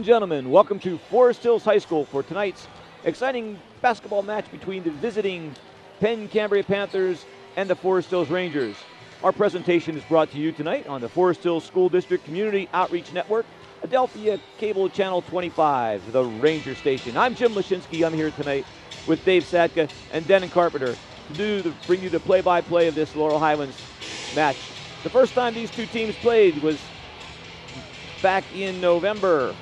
and gentlemen, welcome to Forest Hills High School for tonight's exciting basketball match between the visiting Penn Cambria Panthers and the Forest Hills Rangers. Our presentation is brought to you tonight on the Forest Hills School District Community Outreach Network, Adelphia Cable Channel 25, the Ranger Station. I'm Jim Lashinsky. I'm here tonight with Dave Satka and Denon Carpenter to bring you the play-by-play of this Laurel Highlands match. The first time these two teams played was back in November.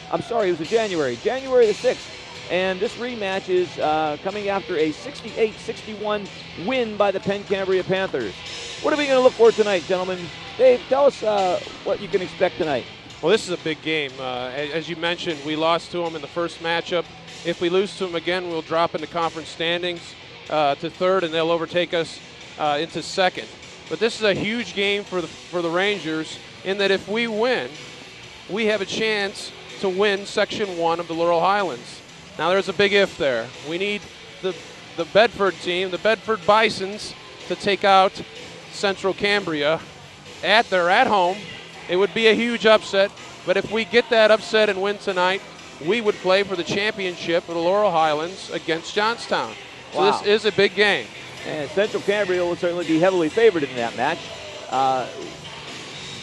I'm sorry, it was January the 6th. And this rematch is coming after a 68-61 win by the Penn Cambria Panthers. What are we going to look for tonight, gentlemen? Dave, tell us what you can expect tonight. Well, this is a big game. As you mentioned, we lost to them in the first matchup. If we lose to them again, we'll drop into conference standings to third, and they'll overtake us into second. But this is a huge game for the Rangers in that if we win, we have a chance to win Section 1 of the Laurel Highlands. Now, there's a big if there. We need the Bedford team, the Bedford Bisons, to take out Central Cambria. They're at home. It would be a huge upset, but if we get that upset and win tonight, we would play for the championship of the Laurel Highlands against Johnstown. So Wow. This is a big game. And Central Cambria will certainly be heavily favored in that match.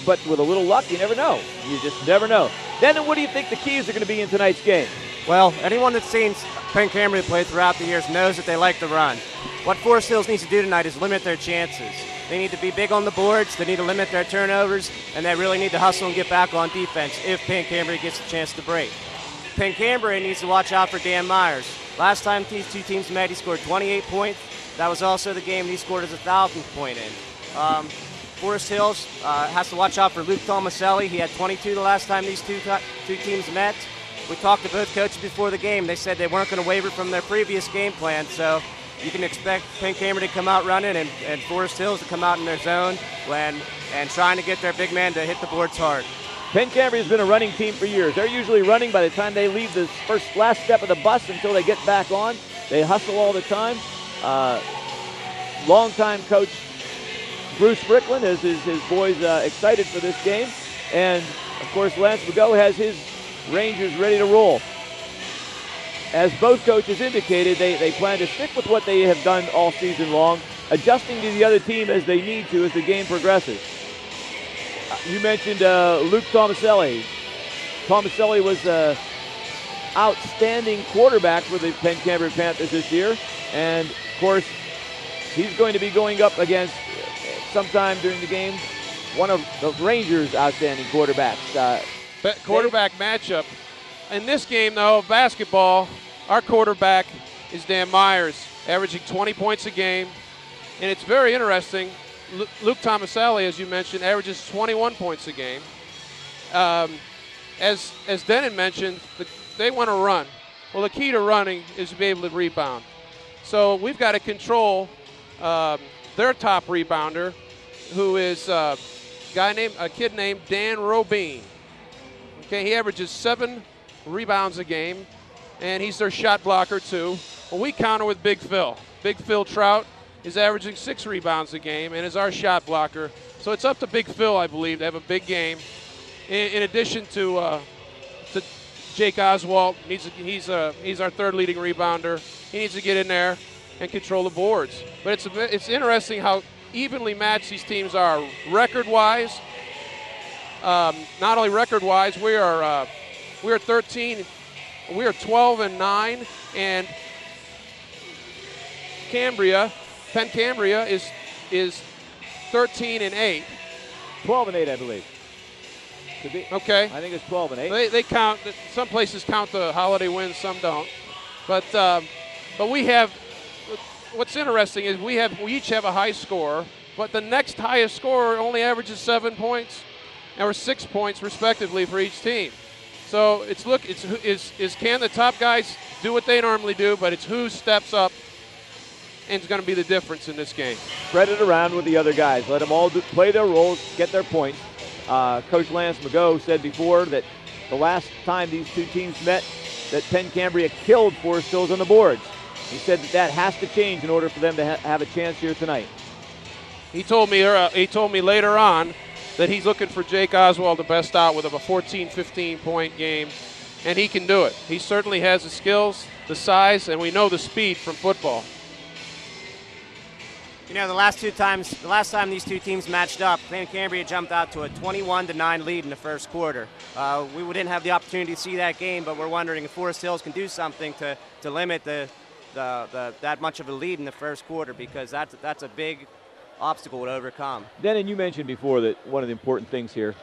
But with a little luck, you never know. You just never know. Denon, what do you think the keys are going to be in tonight's game? Well, anyone that's seen Penn Cambria play throughout the years knows that they like to run. What Forest Hills needs to do tonight is limit their chances. They need to be big on the boards, they need to limit their turnovers, and they really need to hustle and get back on defense if Penn Cambria gets a chance to break. Penn Cambria needs to watch out for Dan Myers. Last time these two teams met, he scored 28 points. That was also the game he scored his 1,000th point in. Forest Hills has to watch out for Luke Tomaselli. He had 22 the last time these two teams met. We talked to both coaches before the game. They said they weren't going to waver from their previous game plan, so you can expect Penn Cambria to come out running and Forest Hills to come out in their zone and trying to get their big man to hit the boards hard. Penn Cambria has been a running team for years. They're usually running by the time they leave the last step of the bus until they get back on. They hustle all the time. Longtime coach Bruce Fricklin has his boys excited for this game. And, of course, Lance McGough has his Rangers ready to roll. As both coaches indicated, they plan to stick with what they have done all season long, adjusting to the other team as they need to as the game progresses. You mentioned Luke Tomaselli. Tomaselli was an outstanding quarterback for the Penn Cambria Panthers this year. And, of course, he's going to be going up against, sometime during the game, one of the Rangers' outstanding quarterbacks. Quarterback matchup. In this game, though, of basketball, our quarterback is Dan Myers, averaging 20 points a game. And it's very interesting. Luke Tomaselli, as you mentioned, averages 21 points a game. As Denon mentioned, they want to run. Well, the key to running is to be able to rebound. So we've got to control their top rebounder, who is a kid named Dan Robine. Okay, he averages 7 rebounds a game, and he's their shot blocker too. Well, we counter with Big Phil. Big Phil Trout is averaging 6 rebounds a game and is our shot blocker. So it's up to Big Phil, I believe, to have a big game. In addition to Jake Oswalt, he's our third leading rebounder. He needs to get in there and control the boards. But it's interesting how evenly matched these teams are record-wise. Not only record-wise, we are 13. We are 12-9, and Penn Cambria is 13-8. 12-8, I believe. Could be. Okay. I think it's 12-8. They count. Some places count the holiday wins, some don't. But we have. What's interesting is we each have a high score, but the next highest scorer only averages 7 points, or 6 points respectively for each team. So can the top guys do what they normally do, but it's who steps up and it's going to be the difference in this game. Spread it around with the other guys. Let them all play their roles, get their points. Coach Lance McGough said before that the last time these two teams met, that Penn Cambria killed Forest Hills on the boards. He said that has to change in order for them to have a chance here tonight. He told me later on that he's looking for Jake Oswald to best out with a 14, 15-point game, and he can do it. He certainly has the skills, the size, and we know the speed from football. You know, the last time these two teams matched up, Penn Cambria jumped out to a 21-9 lead in the first quarter. We didn't have the opportunity to see that game, but we're wondering if Forest Hills can do something to limit that much of a lead in the first quarter, because that's a big obstacle to overcome. Denon, you mentioned before that one of the important things here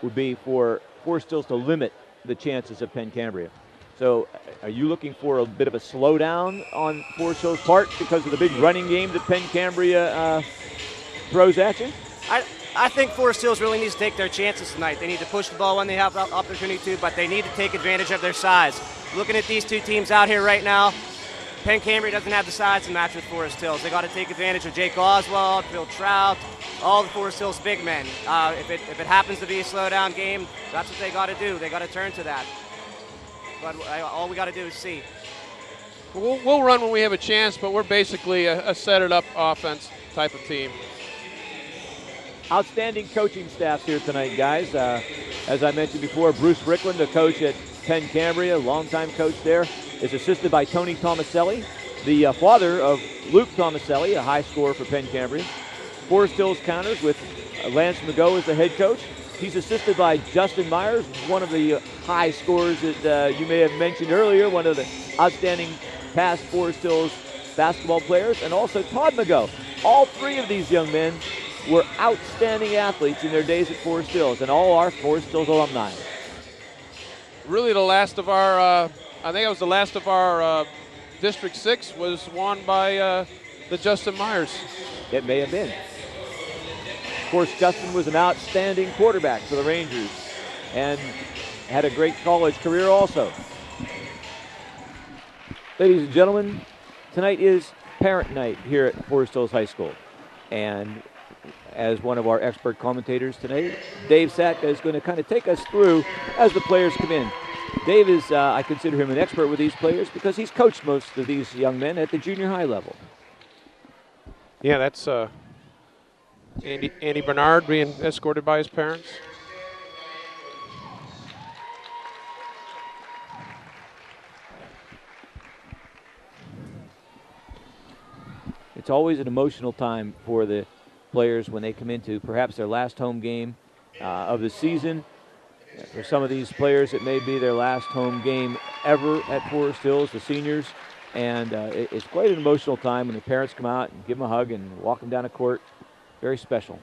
would be for Forest Hills to limit the chances of Penn Cambria. So are you looking for a bit of a slowdown on Forest Hills' part because of the big running game that Penn Cambria throws at you? I think Forest Hills really needs to take their chances tonight. They need to push the ball when they have the opportunity to, but they need to take advantage of their size. Looking at these two teams out here right now, Penn Cambria doesn't have the size to match with Forest Hills. They got to take advantage of Jake Oswald, Phil Trout, all the Forest Hills big men. If it happens to be a slowdown game, that's what they got to do. They got to turn to that. But all we got to do is see. We'll run when we have a chance, but we're basically a set-it-up offense type of team. Outstanding coaching staffs here tonight, guys. As I mentioned before, Bruce Rickland, the coach at Penn Cambria, longtime coach there, is assisted by Tony Tomaselli, the father of Luke Tomaselli, a high scorer for Penn Cambria. Forest Hills Counters with Lance McGough as the head coach. He's assisted by Justin Myers, one of the high scorers that you may have mentioned earlier, one of the outstanding past Forest Hills basketball players, and also Todd McGough. All three of these young men were outstanding athletes in their days at Forest Hills, and all are Forest Hills alumni. Really the last of our, I think it was the last of our District 6 was won by the Justin Myers. It may have been. Of course, Justin was an outstanding quarterback for the Rangers and had a great college career also. Ladies and gentlemen, tonight is parent night here at Forest Hills High School. And as one of our expert commentators tonight, Dave Satka is going to kind of take us through as the players come in. Dave is, I consider him an expert with these players because he's coached most of these young men at the junior high level. Yeah, that's Andy Bernard being escorted by his parents. It's always an emotional time for the players when they come into perhaps their last home game of the season. For some of these players, it may be their last home game ever at Forest Hills, the seniors. And it's quite an emotional time when the parents come out and give them a hug and walk them down the court. Very special.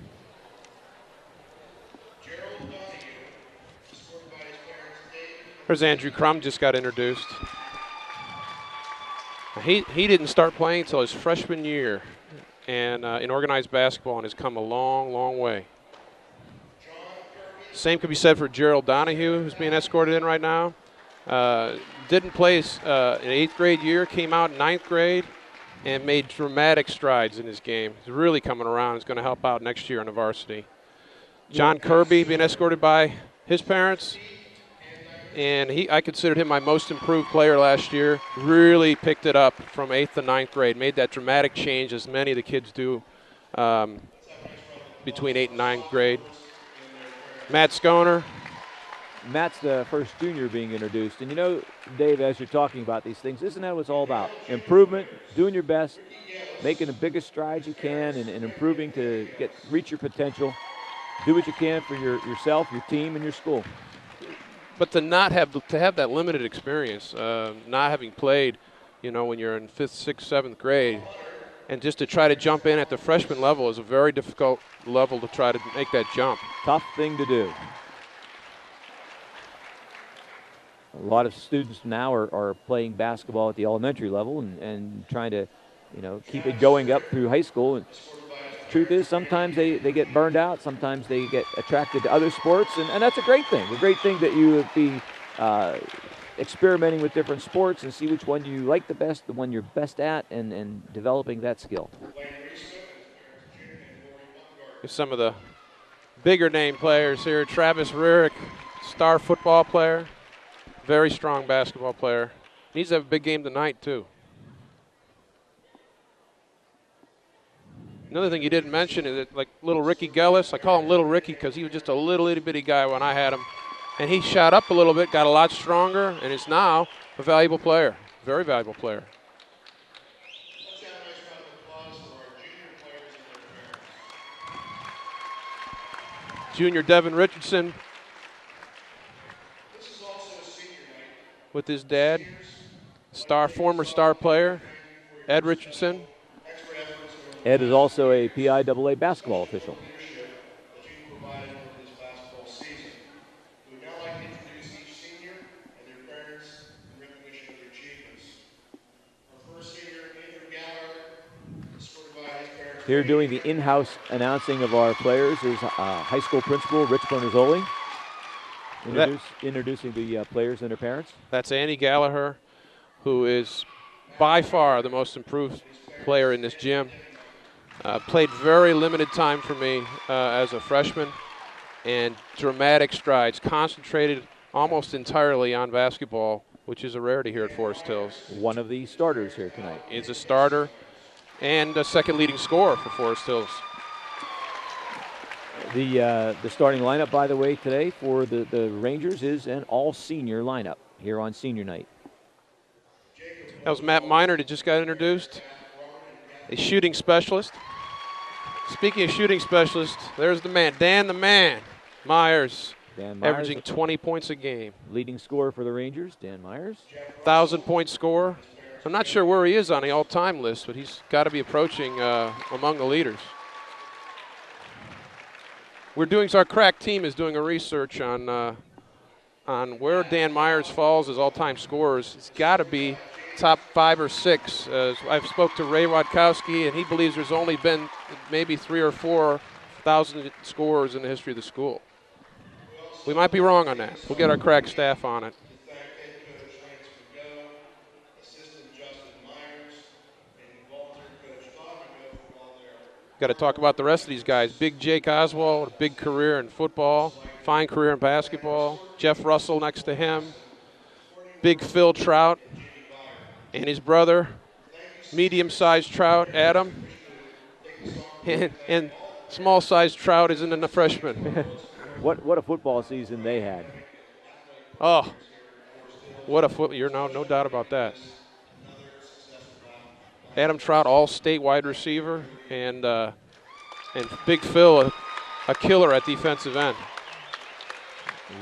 There's Andrew Crum, just got introduced. He didn't start playing until his freshman year and in organized basketball, and has come a long, long way. Same could be said for Gerald Donahue, who's being escorted in right now. Didn't play in 8th grade year, came out in 9th grade, and made dramatic strides in his game. He's really coming around. He's going to help out next year on the varsity. John Kirby being escorted by his parents. And I considered him my most improved player last year. Really picked it up from 8th to 9th grade. Made that dramatic change as many of the kids do between 8th and 9th grade. Matt Schoner. Matt's the first junior being introduced. And you know, Dave, as you're talking about these things, isn't that what it's all about? Improvement, doing your best, making the biggest strides you can, and improving to reach your potential. Do what you can for yourself, your team, and your school. But to have that limited experience, not having played, you know, when you're in 5th, 6th, 7th grade, and just to try to jump in at the freshman level is a very difficult level to try to make that jump. Tough thing to do. A lot of students now are playing basketball at the elementary level and trying to, you know, keep it going up through high school. And truth is, sometimes they get burned out. Sometimes they get attracted to other sports, and that's a great thing. A great thing that you would be experimenting with different sports and see which one you like the best, the one you're best at, and developing that skill. Some of the bigger name players here. Travis Rurick, star football player, very strong basketball player. Needs to have a big game tonight, too. Another thing you didn't mention is that, like little Ricky Gellis, I call him Little Ricky because he was just a little itty-bitty guy when I had him. And he shot up a little bit, got a lot stronger, and is now a valuable player, very valuable player. Junior Devin Richardson with his dad, former star player, Ed Richardson. Ed is also a PIAA basketball official. Here doing the in-house announcing of our players is high school principal Rich Bernazzoli. Introducing the players and their parents. That's Andy Gallagher, who is by far the most improved player in this gym. Played very limited time for me as a freshman, and dramatic strides, concentrated almost entirely on basketball, which is a rarity here at Forest Hills. One of the starters here tonight. He's a starter and a second leading scorer for Forest Hills. The starting lineup, by the way, today for the Rangers is an all-senior lineup here on senior night. That was Matt Minor that just got introduced, a shooting specialist. Speaking of shooting specialists, there's the man, Dan the Man Myers, averaging 20 points a game. Leading scorer for the Rangers, Dan Myers. 1,000-point scorer. I'm not sure where he is on the all-time list, but he's got to be approaching among the leaders. Our crack team is doing a research on where Dan Myers falls as all-time scorers. It's got to be top 5 or 6. I've spoke to Ray Wadkowski, and he believes there's only been maybe 3,000 or 4,000 scorers in the history of the school. We might be wrong on that. We'll get our crack staff on it. Got to talk about the rest of these guys. Big Jake Oswald, a big career in football, fine career in basketball. Jeff Russell next to him. Big Phil Trout and his brother, medium-sized Trout, Adam. And small-sized Trout is in the freshman. What a football season they had. Oh, what a you're no doubt about that. Adam Trout, all-state wide receiver, and Big Phil, a killer at defensive end.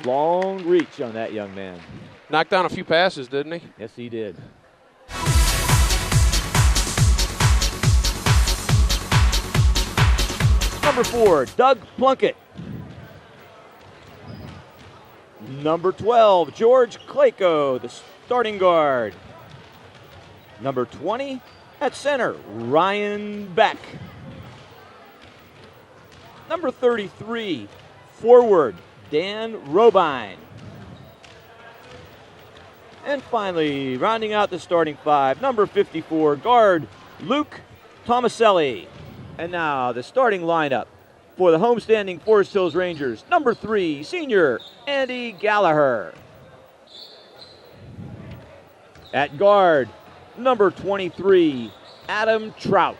Long reach on that young man. Knocked down a few passes, didn't he? Yes, he did. Number 4, Doug Plunkett. Number 12, George Clayco, the starting guard. Number 20, at center, Ryan Beck. Number 33, forward, Dan Robine. And finally, rounding out the starting 5, number 54, guard, Luke Tomaselli. And now the starting lineup for the homestanding Forest Hills Rangers. Number 3, senior, Andy Gallagher. At guard, number 23, Adam Trout.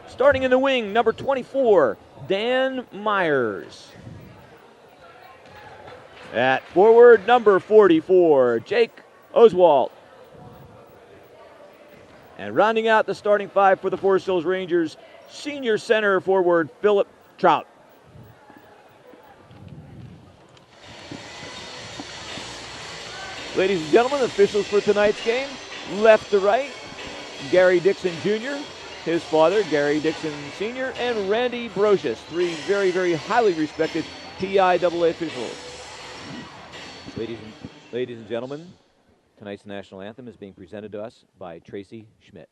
Starting in the wing, number 24, Dan Myers. At forward, number 44, Jake Oswald. And rounding out the starting 5 for the Forest Hills Rangers, senior center forward, Philip Trout. Ladies and gentlemen, officials for tonight's game, left to right, Gary Dixon Jr., his father, Gary Dixon Sr., and Randy Brocious, 3 very, very highly respected PIAA officials. Ladies and gentlemen, tonight's national anthem is being presented to us by Tracy Schmidt.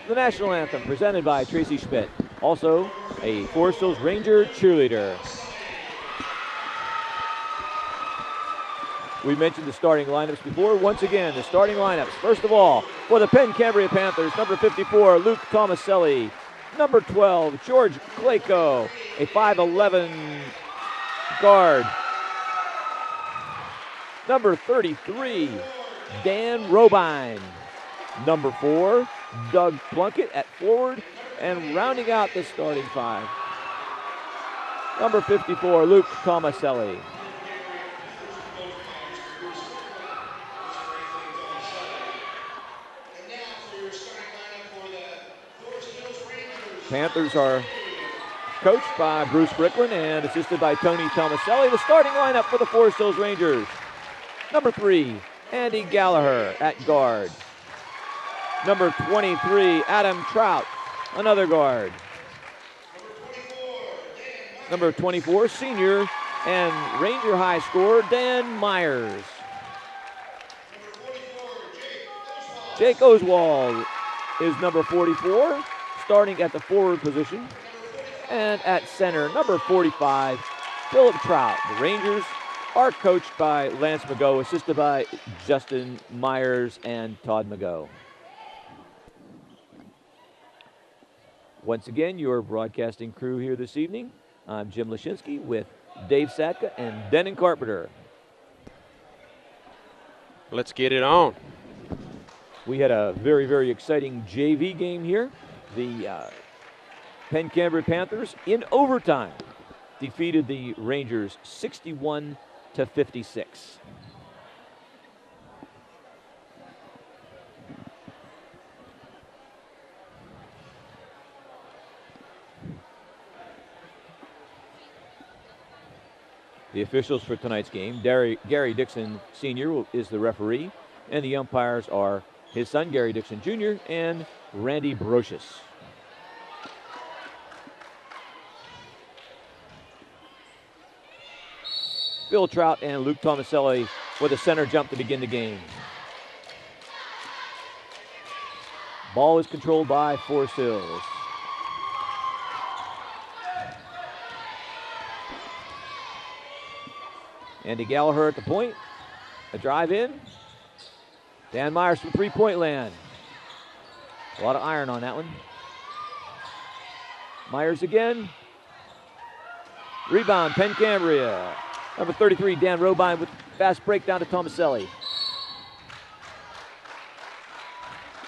the national anthem presented by Tracy Schmidt. Also, a Forest Hills Ranger cheerleader. We mentioned the starting lineups before. Once again, the starting lineups. First of all, for the Penn Cambria Panthers, number 54, Luke Tomaselli. Number 12, George Clayco, a 5'11" guard. Number 33, Dan Robine. Number 4, Doug Plunkett at forward. And rounding out the starting 5, number 54, Luke Tomaselli. Panthers are coached by Bruce Bricklin and assisted by Tony Tomaselli. The starting lineup for the Forest Hills Rangers. Number 3, Andy Gallagher at guard. Number 23, Adam Trout, another guard. Number 24, senior and Ranger High scorer Dan Myers. Jake Oswald is number 44. Starting at the forward position. And at center, number 45, Philip Trout. The Rangers are coached by Lance McGough, assisted by Justin Myers and Todd McGough. Once again, your broadcasting crew here this evening. I'm Jim Lashinsky with Dave Satka and Denon Carpenter. Let's get it on. We had a very, very exciting JV game here. The Penn Cambria Panthers, in overtime, defeated the Rangers 61-56. The officials for tonight's game, Gary Dixon Sr. is the referee, and the umpires are his son, Gary Dixon Jr., and Randy Brocious. Phil Trout and Luke Tomaselli with a center jump to begin the game. Ball is controlled by Forest Hills. Andy Gallagher at the point. A drive in. Dan Myers from three-point land. A lot of iron on that one. Myers again. Rebound, Penn Cambria. Number 33, Dan Robine with fast break down to Tomaselli.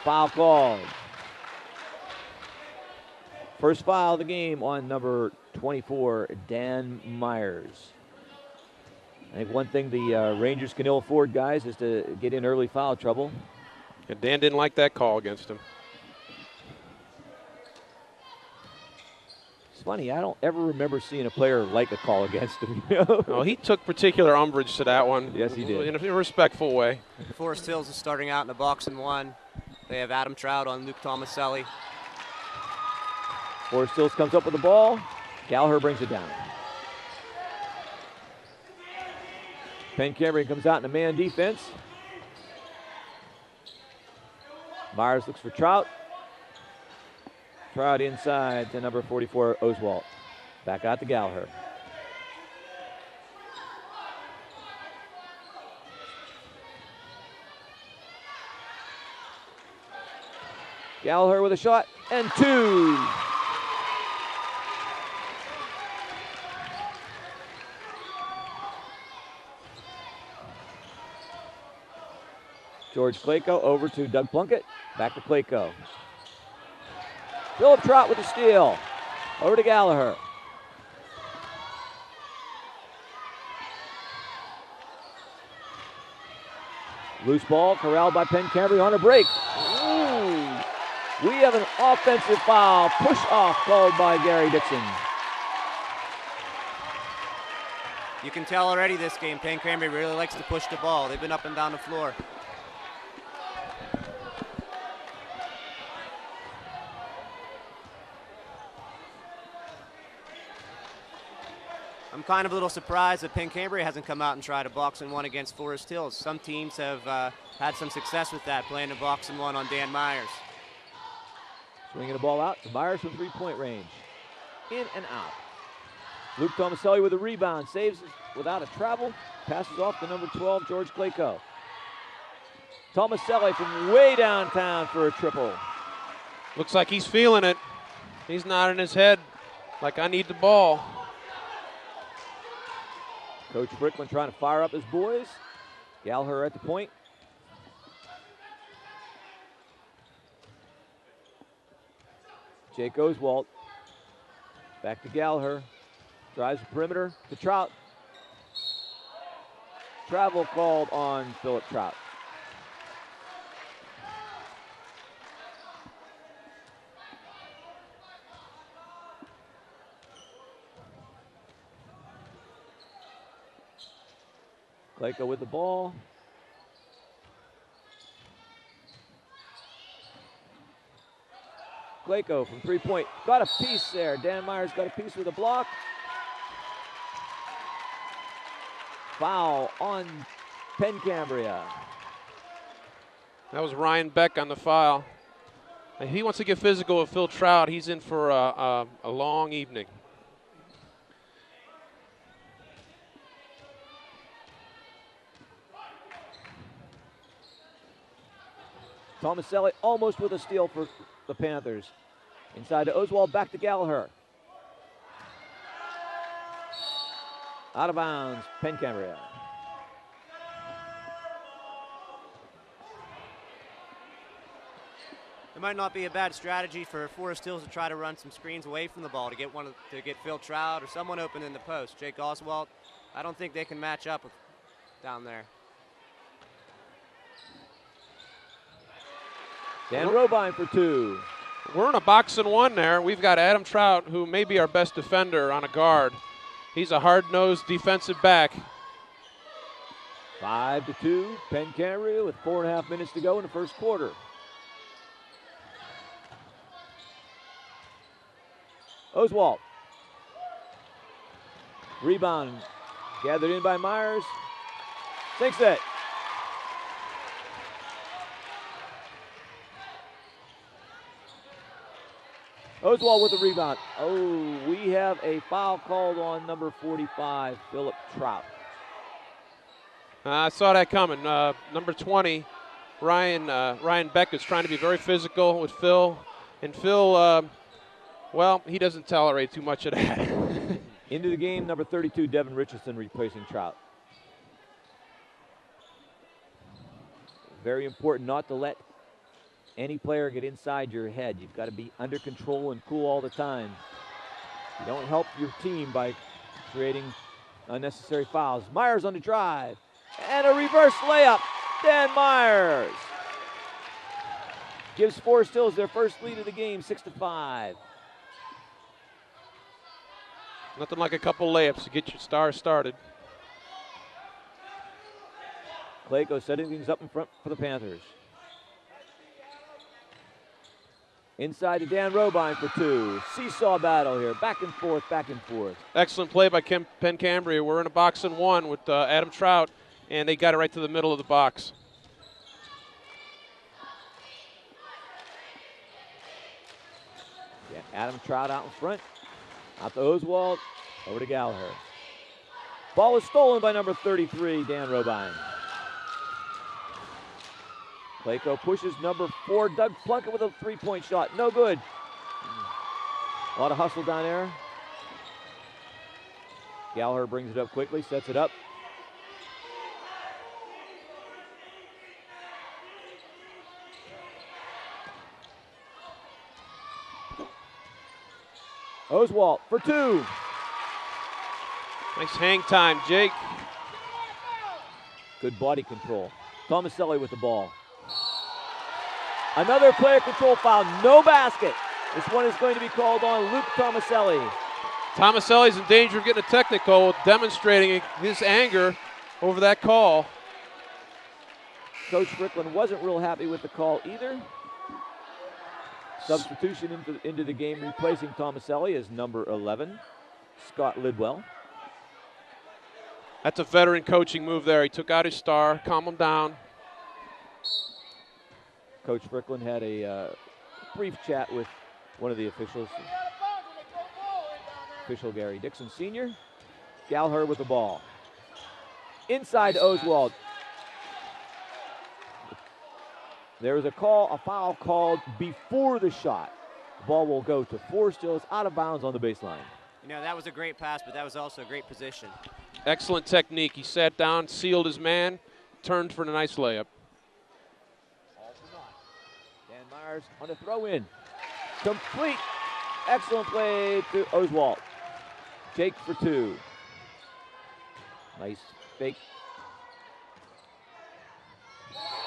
Foul called. First foul of the game on number 24, Dan Myers. I think one thing the Rangers can ill afford, guys, is to get in early foul trouble. And Dan didn't like that call against him. It's funny, I don't ever remember seeing a player like a call against him. You know? Oh, he took particular umbrage to that one. Yes, he did. In a respectful way. Forest Hills is starting out in the box and one. They have Adam Trout on Luke Tomaselli. Forest Hills comes up with the ball. Gallagher brings it down. Penn Cambria comes out in a man defense. Myers looks for Trout. Trout inside to number 44, Oswald. Back out to Gallagher. Gallagher with a shot and two. George Clayco over to Doug Plunkett. Back to Clayco. Philip Trout with the steal. Over to Gallagher. Loose ball corralled by Penn Cambria on a break. Ooh. We have an offensive foul. Push off called by Gary Dixon. You can tell already this game, Penn Cambria really likes to push the ball. They've been up and down the floor. I'm kind of a little surprised that Penn Cambria hasn't come out and tried a box and one against Forest Hills. Some teams have had some success with that, playing a box and one on Dan Myers. Swinging the ball out to Myers from three-point range. In and out. Luke Tomaselli with a rebound. Saves without a travel. Passes off to number 12, George Clayco. Tomaselli from way downtown for a triple. Looks like he's feeling it. He's nodding his head like, I need the ball. Coach Fricklin trying to fire up his boys. Gallagher at the point. Jake Oswalt. Back to Gallagher. Drives the perimeter to Trout. Travel called on Philip Trout. Clayco with the ball. Clayco from three-point. Got a piece there. Dan Myers got a piece with a block. Foul on Penn Cambria. That was Ryan Beck on the foul. And he wants to get physical with Phil Trout. He's in for a long evening. Tomaselli almost with a steal for the Panthers. Inside to Oswald, back to Gallagher. Out of bounds, Penn Cambria. It might not be a bad strategy for Forest Hills to try to run some screens away from the ball to get Phil Trout or someone open in the post. Jake Oswald, I don't think they can match up with down there. Dan Robine for two. We're in a box and one there. We've got Adam Trout, who may be our best defender on a guard. He's a hard-nosed defensive back. 5-2, Penn Cambria with 4.5 minutes to go in the first quarter. Oswald. Rebound gathered in by Myers. Sinks it. Oswald with the rebound. Oh, we have a foul called on number 45, Philip Trout. I saw that coming. Number 20, Ryan Beck is trying to be very physical with Phil. And Phil, well, he doesn't tolerate too much of that. Into the game, number 32, Devin Richardson replacing Trout. Very important not to let any player get inside your head. You've got to be under control and cool all the time. You don't help your team by creating unnecessary fouls. Myers on the drive. And a reverse layup. Dan Myers gives Forest Hills their first lead of the game, 6-5. Nothing like a couple layups to get your stars started. Clayco setting things up in front for the Panthers. Inside to Dan Robine for two. Seesaw battle here. Back and forth, back and forth. Excellent play by Penn Cambria. We're in a box and one with Adam Trout, and they got it right to the middle of the box. Yeah, Adam Trout out in front. Out to Oswald. Over to Gallagher. Ball is stolen by number 33, Dan Robine. Clayco pushes number 4, Doug Plunkett with a three-point shot. No good. A lot of hustle down there. Gallagher brings it up quickly, sets it up. Oswalt for two. Nice hang time, Jake. Good body control. Tomaselli with the ball. Another player control foul, no basket. This one is going to be called on Luke Tomaselli. Tomaselli's in danger of getting a technical, demonstrating his anger over that call. Coach Fricklin wasn't real happy with the call either. Substitution into the game, replacing Tomaselli is number 11, Scott Lidwell. That's a veteran coaching move there. He took out his star, calmed him down. Coach Fricklin had a brief chat with one of the officials. Official Gary Dixon Sr. Gallagher with the ball. Inside to Oswald. There was a foul called before the shot. The ball will go to Forest-Hills, out of bounds on the baseline. You know, that was a great pass, but that was also a great position. Excellent technique. He sat down, sealed his man, turned for a nice layup. Dan Myers on the throw in. Complete. Excellent play to Oswald. Jake for two. Nice fake.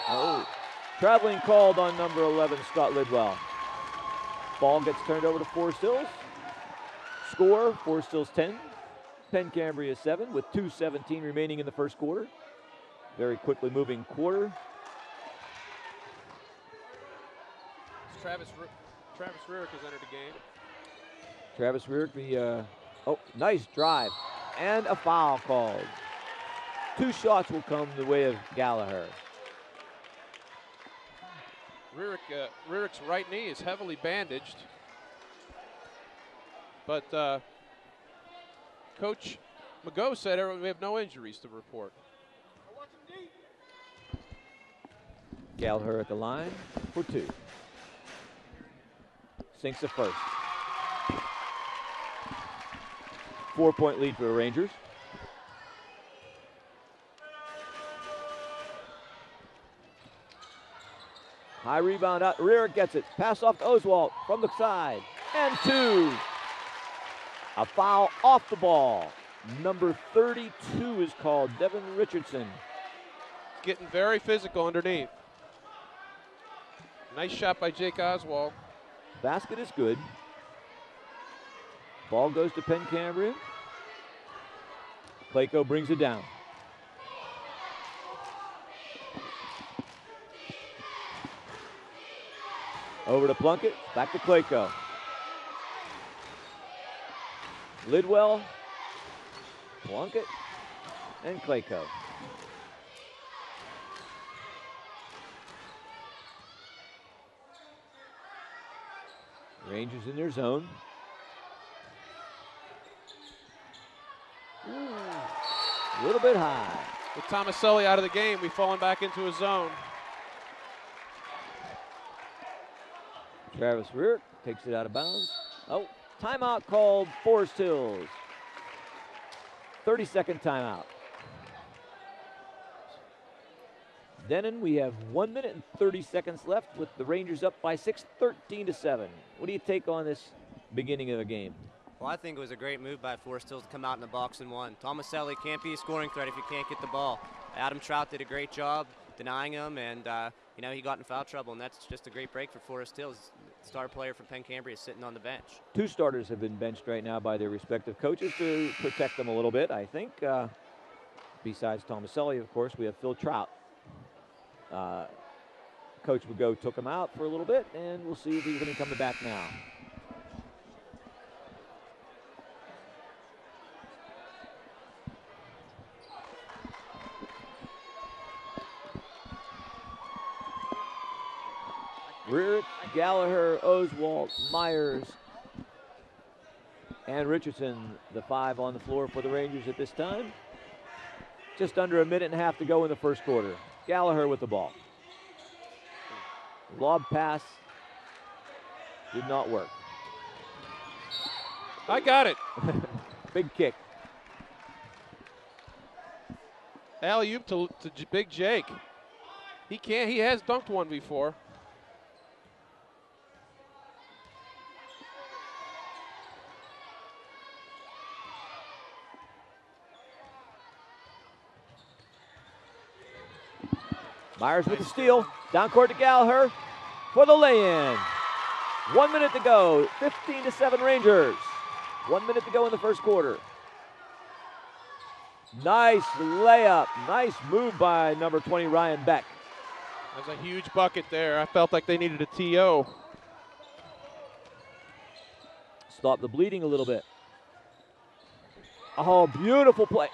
Oh, traveling called on number 11, Scott Lidwell. Ball gets turned over to Forest-Hills. Score, Forest-Hills 10, Penn Cambria 7 with 2:17 remaining in the first quarter. Very quickly moving quarter. Travis Rurick has entered the game. Travis Rurick, nice drive. And a foul called. 2 shots will come the way of Gallagher. Rurick's right knee is heavily bandaged. But Coach Mago said we have no injuries to report. Gallagher at the line for 2. Sinks the first. 4-point lead for the Rangers. High rebound out. Rear gets it. Pass off to Oswald from the side. And 2. A foul off the ball. Number 32 is called, Devin Richardson. Getting very physical underneath. Nice shot by Jake Oswald. Basket is good. Ball goes to Penn Cambria. Clayco brings it down. Over to Plunkett, back to Clayco. Lidwell, Plunkett, and Clayco. Rangers in their zone. A little bit high. With Tomaselli out of the game, we've fallen back into a zone. Travis Rear takes it out of bounds. Oh, timeout called Forest-Hills. 30-second timeout. Denon, we have 1 minute and 30 seconds left with the Rangers up by 6, 13-7. What do you take on this beginning of the game? Well, I think it was a great move by Forest-Hills to come out in the box and won. Tomaselli can't be a scoring threat if you can't get the ball. Adam Trout did a great job denying him, and he got in foul trouble, and that's just a great break for Forest-Hills. Star player from Penn Cambria is sitting on the bench. 2 starters have been benched right now by their respective coaches to protect them a little bit, I think. Besides Tomaselli, of course, we have Phil Trout. Coach Mago took him out for a little bit, and we'll see if he's going to come back now. Rearick, Gallagher, Oswald, Myers, and Richardson, the 5 on the floor for the Rangers at this time. Just under a minute and a half to go in the first quarter. Gallagher with the ball. Lob pass did not work. I got it. Big kick. Alley-oop to Big Jake. He has dunked one before. Myers with the steal. Down court to Gallagher for the lay-in. 1 minute to go. 15-7 Rangers. 1 minute to go in the first quarter. Nice layup. Nice move by number 20, Ryan Beck. That's a huge bucket there. I felt like they needed a TO. Stop the bleeding a little bit. Oh, beautiful play.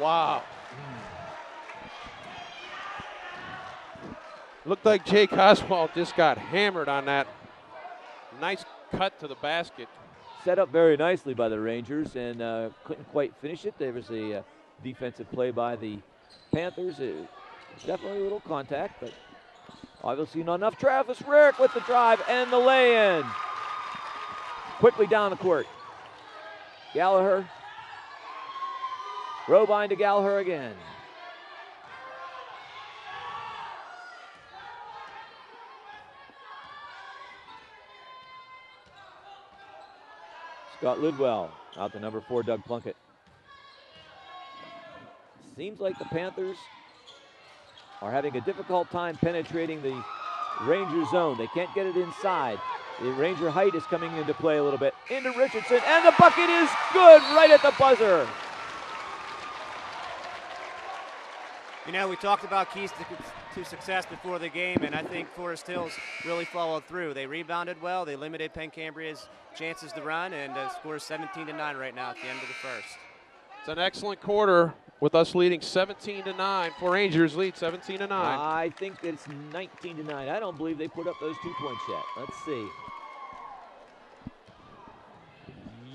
Wow. Looked like Jake Oswald just got hammered on that. Nice cut to the basket. Set up very nicely by the Rangers and couldn't quite finish it. There was a defensive play by the Panthers. It was definitely a little contact, but obviously not enough. Travis Rick with the drive and the lay-in. Quickly down the court. Gallagher. Robine to Gallagher again. Scott Lidwell out to number 4, Doug Plunkett. Seems like the Panthers are having a difficult time penetrating the Ranger zone. They can't get it inside. The Ranger height is coming into play a little bit. Into Richardson, and the bucket is good right at the buzzer. You know, we talked about keys to success before the game, and I think Forest Hills really followed through. They rebounded well. They limited Penn Cambria's chances to run, and scores 17-9 right now at the end of the first. It's an excellent quarter with us leading 17-9. For Rangers lead 17-9. I think it's 19-9. I don't believe they put up those 2 points yet. Let's see.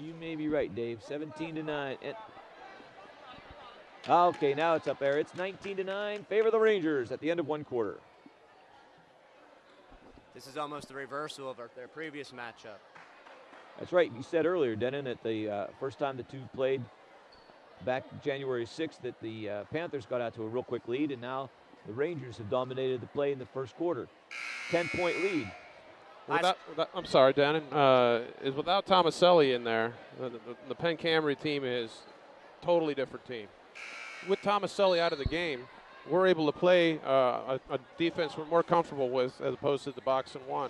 You may be right, Dave. 17-9. Okay, now it's up there. It's 19-9. Favor the Rangers at the end of 1 quarter. This is almost the reversal of their previous matchup. That's right. You said earlier, Denon, that the first time the two played back January 6th that the Panthers got out to a real quick lead, and now the Rangers have dominated the play in the first quarter. 10-point lead. I'm sorry, Denon. Is without Tomaselli in there, the Penn Cambria team is a totally different team. With Tomaselli out of the game, we're able to play a defense we're more comfortable with as opposed to the box and one.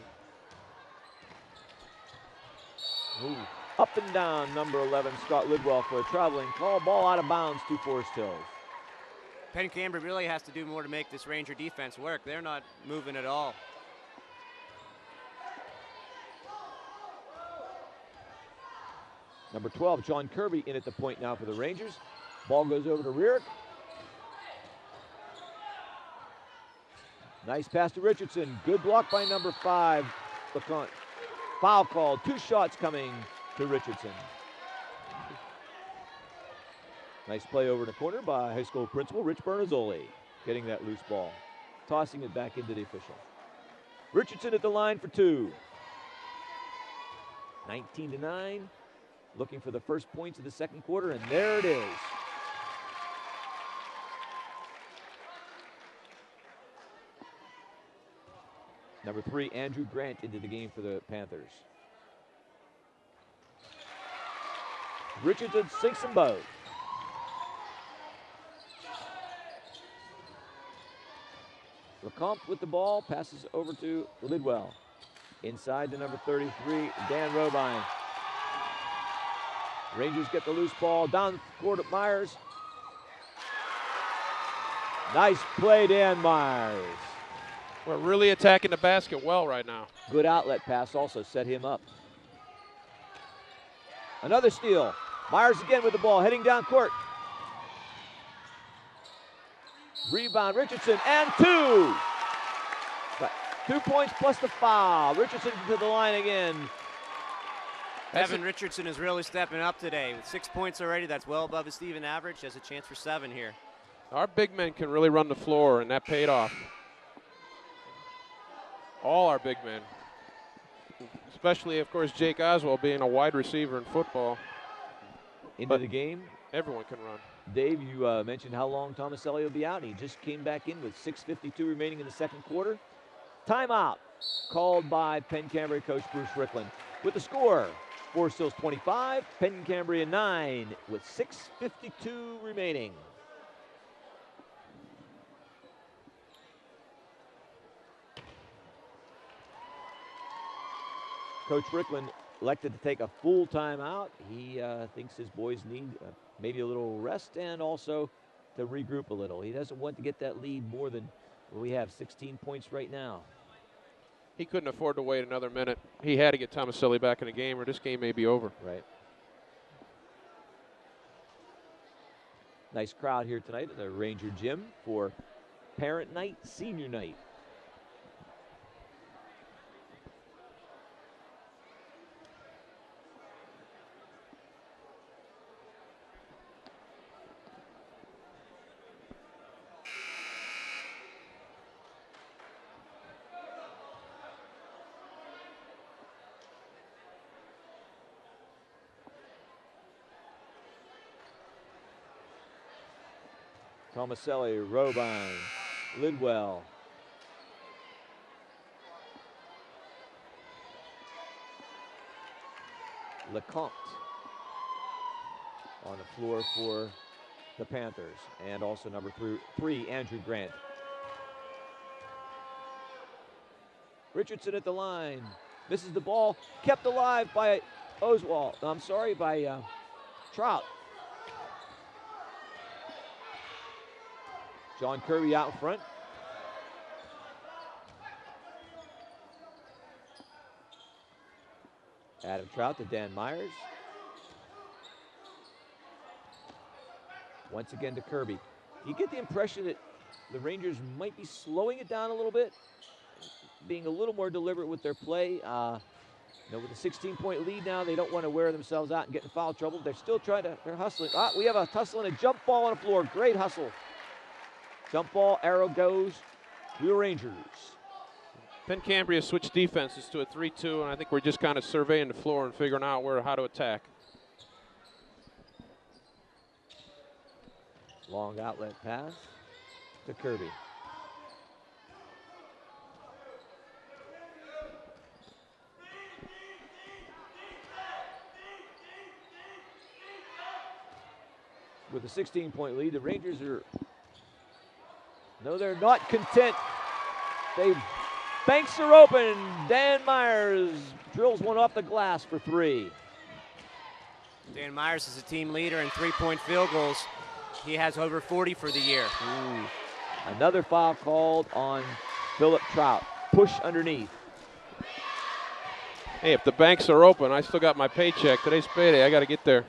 Ooh. Up and down, number 11, Scott Lidwell for a traveling call. Ball out of bounds to Forest Hills. Penn Cambria really has to do more to make this Ranger defense work. They're not moving at all. Number 12, John Kirby in at the point now for the Rangers. Ball goes over to Rearick. Nice pass to Richardson. Good block by number 5, LeConte. Foul called. 2 shots coming to Richardson. Nice play over in the corner by high school principal Rich Bernazzoli, getting that loose ball, tossing it back into the official. Richardson at the line for 2. 19-9, looking for the first points of the second quarter, and there it is. Number 3, Andrew Grant into the game for the Panthers. Richardson sinks them both. LeComte with the ball, passes over to Lidwell. Inside to number 33, Dan Robine. Rangers get the loose ball down the court at Myers. Nice play, Dan Myers. We're really attacking the basket well right now. Good outlet pass also set him up. Another steal. Myers again with the ball, heading down court. Rebound, Richardson, and 2. Got 2 points plus the foul. Richardson to the line again. Evan Richardson is really stepping up today. With 6 points already, that's well above his Steven average. Has a chance for 7 here. Our big men can really run the floor, and that paid off. All our big men. Especially, of course, Jake Oswald being a wide receiver in football. Into the game. Everyone can run. Dave, you mentioned how long Tomaselli will be out. He just came back in with 6:52 remaining in the second quarter. Timeout called by Penn Cambria coach Bruce Rickland. With the score, Forest Hills 25, Penn Cambria 9 with 6:52 remaining. Coach Rickland elected to take a full timeout. He thinks his boys need maybe a little rest and also to regroup a little. He doesn't want to get that lead more than we have 16 points right now. He couldn't afford to wait another minute. He had to get Tomaselli back in the game or this game may be over. Right. Nice crowd here tonight at the Ranger Gym for Parent Night, Senior Night. Tomaselli, Robine, Lidwell. LeCompte on the floor for the Panthers. And also number three, Andrew Grant. Richardson at the line. Misses the ball. Kept alive by by Trout. John Kirby out in front. Adam Trout to Dan Myers. Once again to Kirby. You get the impression that the Rangers might be slowing it down a little bit, being a little more deliberate with their play. With a 16-point lead now, they don't want to wear themselves out and get in foul trouble. They're still they're hustling. We have a tussle and a jump ball on the floor. Great hustle. Jump ball, arrow goes to the Rangers. Penn Cambria switched defenses to a 3-2, and I think we're just kind of surveying the floor and figuring out how to attack. Long outlet pass to Kirby. With a 16-point lead, the Rangers they're not content. Banks are open. Dan Myers drills one off the glass for three. Dan Myers is a team leader in three-point field goals. He has over 40 for the year. Another foul called on Philip Trout. Push underneath. Hey, if the banks are open, I still got my paycheck. Today's payday. I got to get there.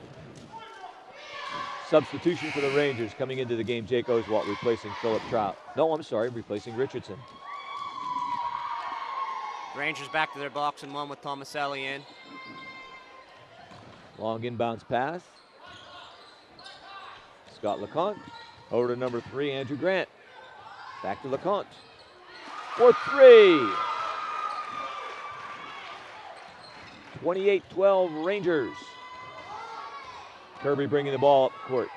Substitution for the Rangers coming into the game. Jake Oswalt replacing Philip Trout. No, I'm sorry, replacing Richardson. Rangers back to their box and one with Tomaselli in. Long inbounds pass. Scott LeCompte over to number 3, Andrew Grant. Back to LeCompte for three. 28-12 Rangers. Kirby bringing the ball up court.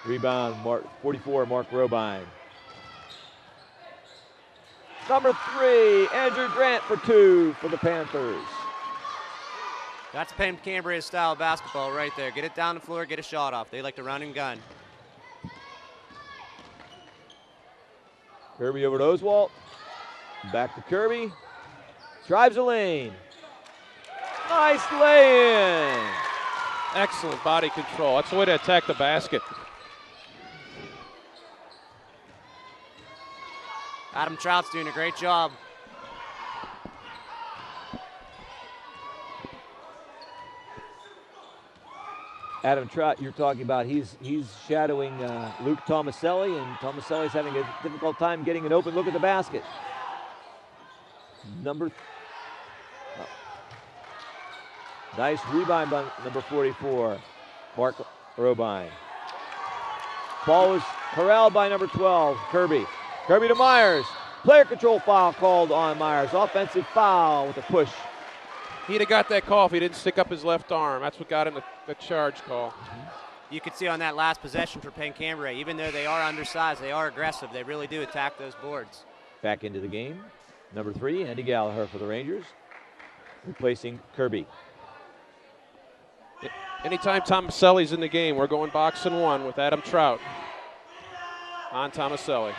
Rebound, 44, Mark Robine. Number 3, Andrew Grant for two for the Panthers. That's Penn Cambria style basketball right there. Get it down the floor, get a shot off. They like to run and gun. Kirby over to Oswalt. Back to Kirby. Drives the lane. Nice lay-in. Excellent body control. That's the way to attack the basket. Adam Trout's doing a great job. Adam Trout, you're talking about, he's shadowing Luke Tomaselli, and Tomaselli's having a difficult time getting an open look at the basket. Nice rebound by number 44, Mark Robine. Ball was corralled by number 12, Kirby. Kirby to Myers. Player control foul called on Myers. Offensive foul with a push. He'd have got that call if he didn't stick up his left arm. That's what got him the charge call. You could see on that last possession for Penn Cambria, even though they are undersized, they are aggressive. They really do attack those boards. Back into the game. Number 3, Andy Gallagher for the Rangers, replacing Kirby. Anytime Tomaselli's in the game, we're going box and one with Adam Trout on Tomaselli.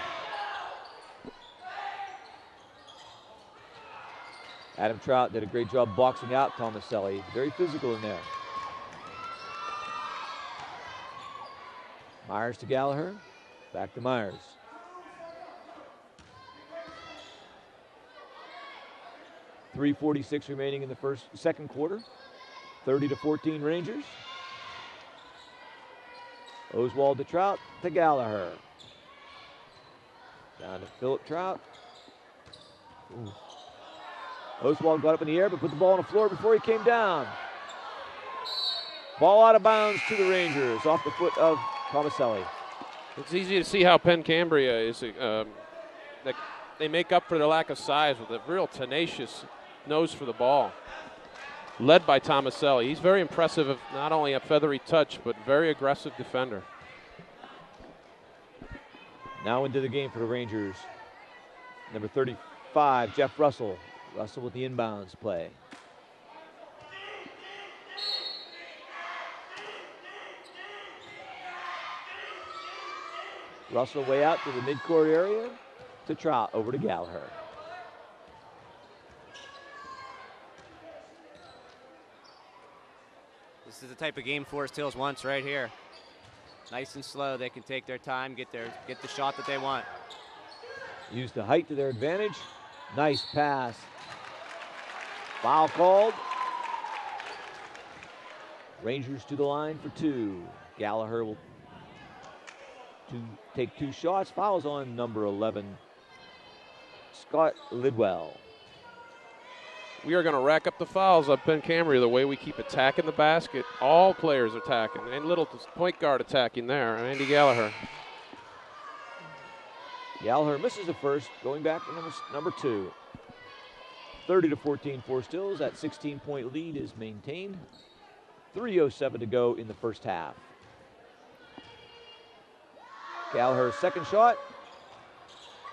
Adam Trout did a great job boxing out Tomaselli. Very physical in there. Myers to Gallagher. Back to Myers. .346 remaining in the second quarter. 30-14 Rangers. Oswald to Trout to Gallagher. Down to Philip Trout. Ooh. Oswald got up in the air, but put the ball on the floor before he came down. Ball out of bounds to the Rangers, off the foot of Tomaselli. It's easy to see how Penn Cambria is they make up for their lack of size with a real tenacious nose for the ball. Led by Tomaselli. He's very impressive of not only a feathery touch, but very aggressive defender. Now into the game for the Rangers. Number 35, Jeff Russell. Russell with the inbounds play. Russell way out to the midcourt area to Trout, over to Gallagher. This is the type of game Forest Hills wants right here. Nice and slow, they can take their time, get the shot that they want. Use the height to their advantage. Nice pass. Foul called. Rangers to the line for 2. Gallagher will take 2 shots. Fouls on number 11, Scott Lidwell. We are going to rack up the fouls on Penn Cambria the way we keep attacking the basket. All players attacking, and little point guard attacking there, Andy Gallagher. Gallagher misses the first, going back to number 2. 30-14 Forest Hills. That 16-point lead is maintained. 3:07 to go in the first half. Gallagher's second shot,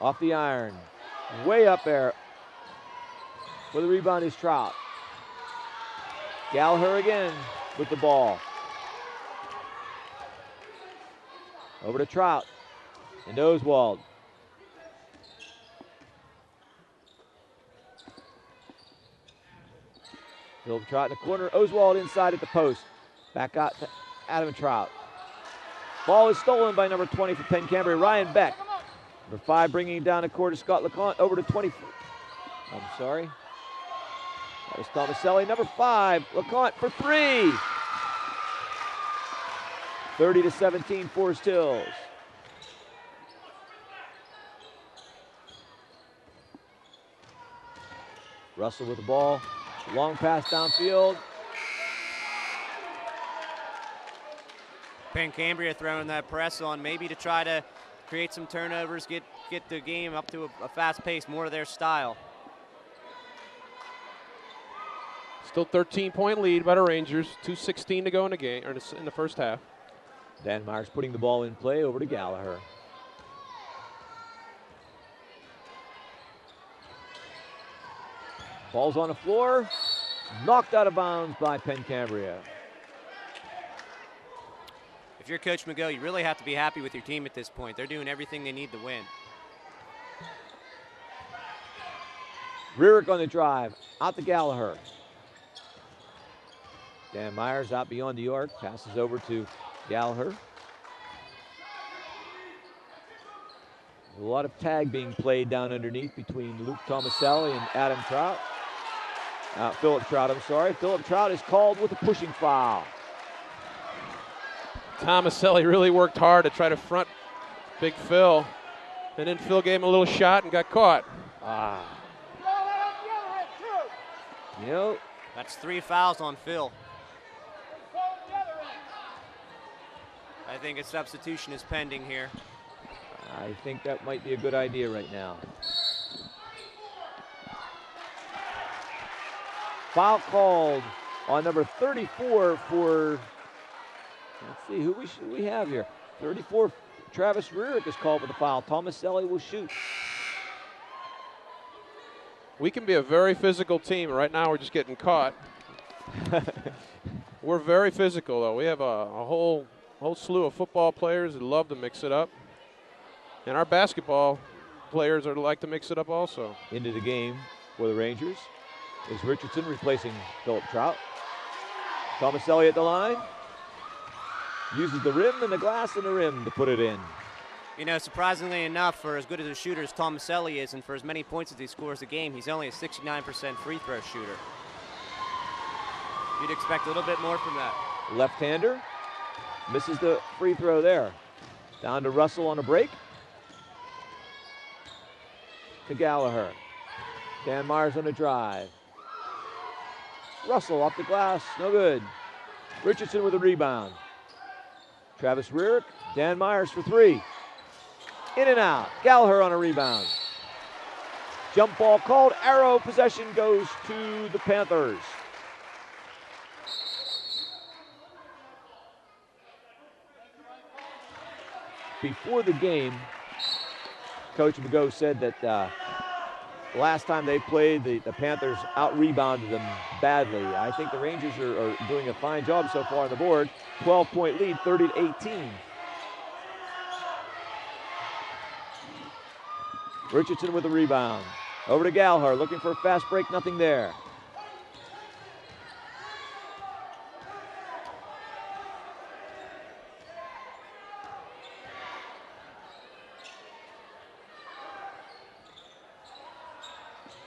off the iron, way up there. For the rebound is Trout. Gallagher again with the ball. Over to Trout and Oswald. Philip Trout in the corner. Oswald inside at the post. Back out to Adam Trout. Ball is stolen by number 20 for Penn Cambria, Ryan Beck. Number 5 bringing it down the court to Scott LeConte. Over to 20. I'm sorry. That was Tomaselli. Number 5, LeConte for 3. 30-17 Forest Hills. Russell with the ball. Long pass downfield. Penn Cambria throwing that press on, maybe to try to create some turnovers, get the game up to a fast pace, more of their style. Still 13-point lead by the Rangers. 2:16 to go in the game, or in the first half. Dan Myers putting the ball in play, over to Gallagher. Ball's on the floor, knocked out of bounds by Penn Cambria. If you're Coach McGill, you really have to be happy with your team at this point. They're doing everything they need to win. Rearick on the drive, out to Gallagher. Dan Myers out beyond the arc, passes over to Gallagher. A lot of tag being played down underneath between Luke Tomaselli and Adam Trout. Philip Trout, I'm sorry. Philip Trout is called with a pushing foul. Tomaselli really worked hard to try to front Big Phil, and then Phil gave him a little shot and got caught. You know, that's 3 fouls on Phil. I think a substitution is pending here. I think that might be a good idea right now. Foul called on number 34 for, let's see, who we have here. 34, Travis Rearick is called with a foul. Tomaselli will shoot. We can be a very physical team. Right now we're just getting caught. We're very physical, though. We have a whole slew of football players that love to mix it up. And our basketball players are like to mix it up also. Into the game for the Rangers is Richardson replacing Philip Trout. Tomaselli at the line. Uses the rim and the glass in the rim to put it in. You know, surprisingly enough, for as good as a shooter as Tomaselli is, and for as many points as he scores a game, he's only a 69% free throw shooter. You'd expect a little bit more from that. Left-hander misses the free throw there. Down to Russell on a break. To Gallagher. Dan Myers on a drive. Russell off the glass, no good. Richardson with a rebound. Travis Rearick, Dan Myers for 3. In and out. Gallagher on a rebound. Jump ball called. Arrow possession goes to the Panthers. Before the game, Coach Mago said that last time they played, the Panthers out-rebounded them badly. I think the Rangers are doing a fine job so far on the board. 12-point lead, 30-18. Richardson with the rebound. Over to Gallagher, looking for a fast break, nothing there.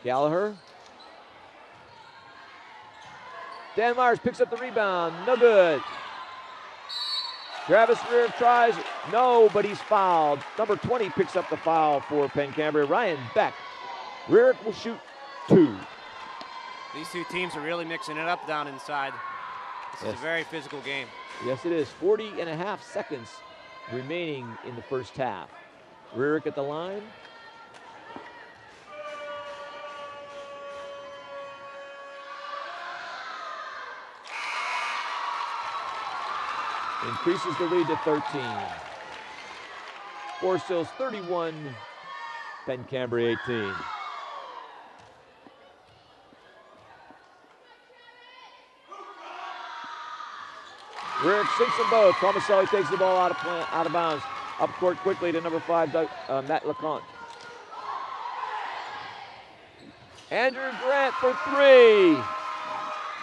Gallagher. Dan Myers picks up the rebound, no good. Travis Rear tries, no, but he's fouled. Number 20 picks up the foul for Penn Cambria. Ryan Beck. Rearick will shoot 2. These two teams are really mixing it up down inside. This is a very physical game. Yes, it is. 40.5 seconds remaining in the first half. Rearick at the line. Increases the lead to 13. Forest Hills 31, Penn Cambria 18. Rearick sinks them both. Tomaselli takes the ball out of bounds. Up court quickly to number 5, Matt LeConte. Andrew Grant for 3.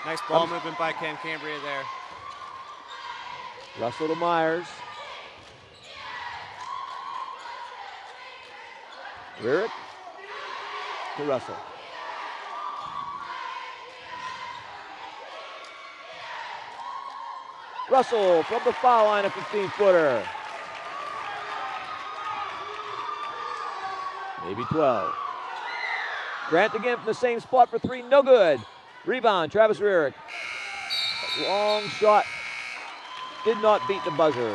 Nice ball movement by Penn Cambria there. Russell to Myers. Rearick to Russell. Russell from the foul line, a 15-footer. Maybe 12. Grant again from the same spot for 3, no good. Rebound, Travis Rearick. Long shot. Did not beat the buzzer.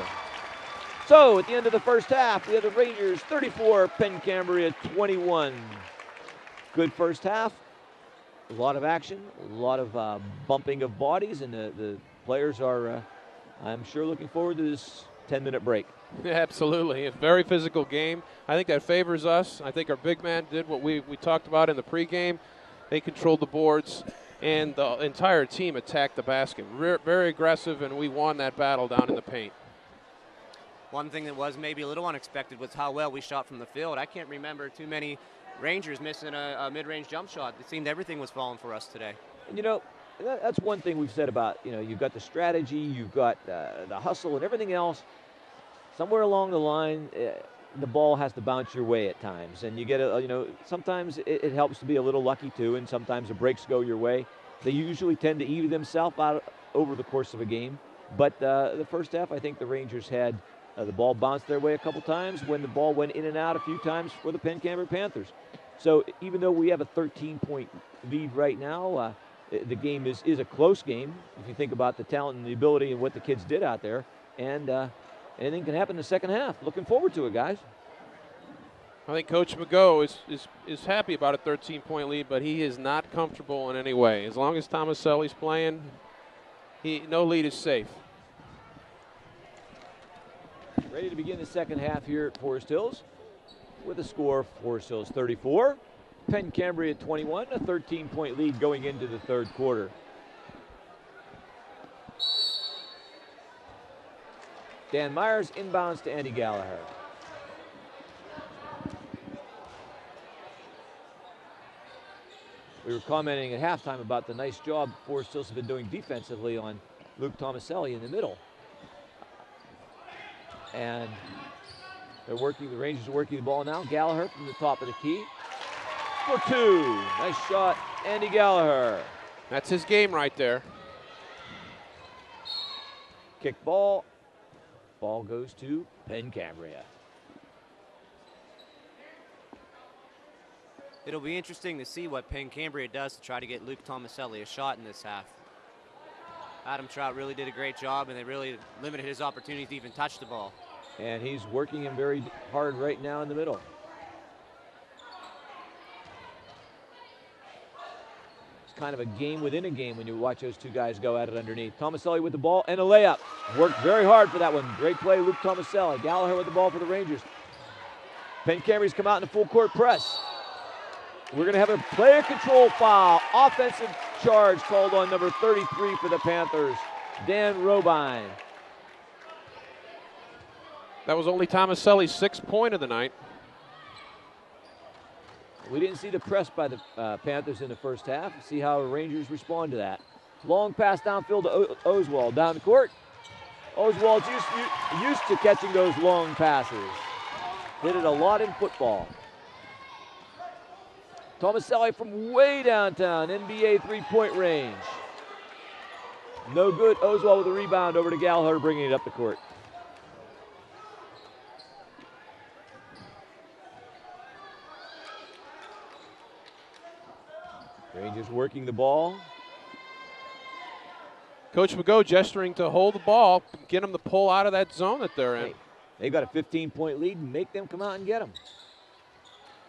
So at the end of the first half, we have the Rangers 34, Penn Cambria 21. Good first half. A lot of action, a lot of bumping of bodies, and the players are, I'm sure, looking forward to this 10-minute break. Yeah, absolutely. A very physical game. I think that favors us. I think our big man did what we talked about in the pregame. They controlled the boards, and the entire team attacked the basket. Very aggressive, and we won that battle down in the paint. One thing that was maybe a little unexpected was how well we shot from the field. I can't remember too many Rangers missing a mid-range jump shot. It seemed everything was falling for us today. And, you know, that's one thing we've said about, you know, you've got the strategy, you've got the hustle and everything else. Somewhere along the line, the ball has to bounce your way at times. And you get, you know, sometimes it helps to be a little lucky too, and sometimes the breaks go your way. They usually tend to even themselves out over the course of a game. But the first half, I think the Rangers had the ball bounced their way a couple times when the ball went in and out a few times for the Penn Cambria Panthers. So even though we have a 13-point lead right now, the game is a close game if you think about the talent and the ability and what the kids did out there. And anything can happen in the second half. Looking forward to it, guys. I think Coach Mago is happy about a 13-point lead, but he is not comfortable in any way. As long as Tomaselli's playing, no lead is safe. Ready to begin the second half here at Forest Hills with a score: Forest Hills 34, Penn Cambria 21, a 13-point lead going into the third quarter. Dan Myers inbounds to Andy Gallagher. We were commenting at halftime about the nice job Forest Hills have been doing defensively on Luke Tomaselli in the middle. And they're working, the Rangers are working the ball now. Gallagher from the top of the key for 2. Nice shot, Andy Gallagher. That's his game right there. Kick ball. Ball goes to Penn Cambria. It'll be interesting to see what Penn Cambria does to try to get Luke Tomaselli a shot in this half. Adam Trout really did a great job, and they really limited his opportunity to even touch the ball. And he's working him very hard right now in the middle. kind of a game within a game when you watch those two guys go at it underneath. Tomaselli with the ball and a layup. Worked very hard for that one. Great play, Luke Tomaselli. Gallagher with the ball for the Rangers. Penn Cambria's come out in a full court press. We're going to have a player control foul. Offensive charge called on number 33 for the Panthers, Dan Robine. That was only Tomaselli's 6th point of the night. We didn't see the press by the Panthers in the first half. See how the Rangers respond to that. Long pass downfield to Oswald. Down the court. Oswald's used to catching those long passes. Did it a lot in football. Tomaselli from way downtown, NBA three-point range. No good. Oswald with a rebound over to Gallagher, bringing it up the court. Rangers working the ball. Coach Mago gesturing to hold the ball, get them to pull out of that zone that they're in. Hey, they've got a 15-point lead, and make them come out and get them.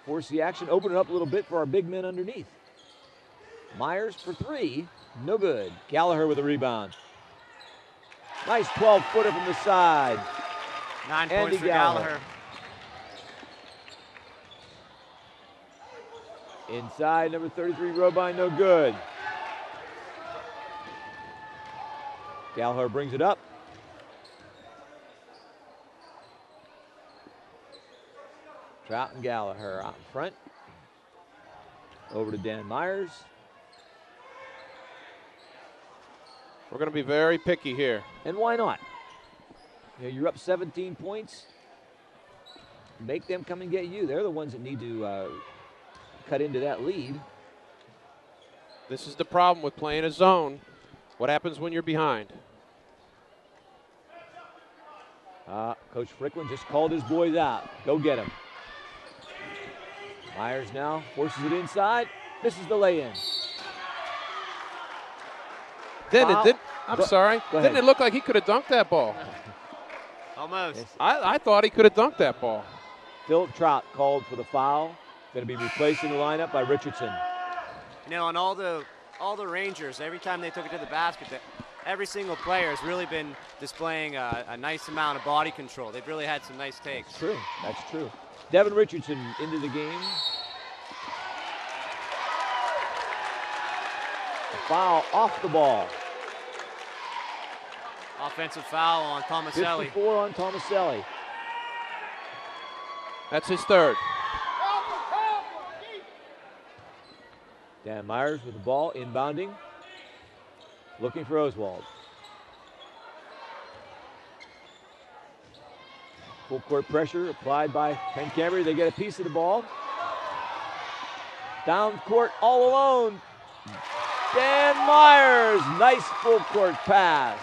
Force the action, open it up a little bit for our big men underneath. Myers for three, no good. Gallagher with a rebound. Nice 12-footer from the side. 9 points for Gallagher. Inside, number 33, Robine, no good. Gallagher brings it up. Trout and Gallagher out in front. Over to Dan Myers. We're going to be very picky here. And why not? You know, you're up 17 points. Make them come and get you. They're the ones that need to cut into that lead. This is the problem with playing a zone. What happens when you're behind? Coach Fricklin just called his boys out. Go get him. Myers now forces it inside. This is the lay-in. I'm sorry. Didn't it look like he could have dunked that ball? Almost. I thought he could have dunked that ball. Philip Trout called for the foul. Going to be replaced in the lineup by Richardson. You know, on all the Rangers, every time they took it to the basket, every single player has really been displaying a nice amount of body control. They've really had some nice takes. That's true. That's true. Devin Richardson into the game. A foul off the ball. Offensive foul on Tomaselli. 54 on Tomaselli. That's his 3rd. Dan Myers with the ball, inbounding. Looking for Oswald. Full court pressure applied by Penn Cambria. They get a piece of the ball. Down court all alone. Dan Myers, nice full court pass.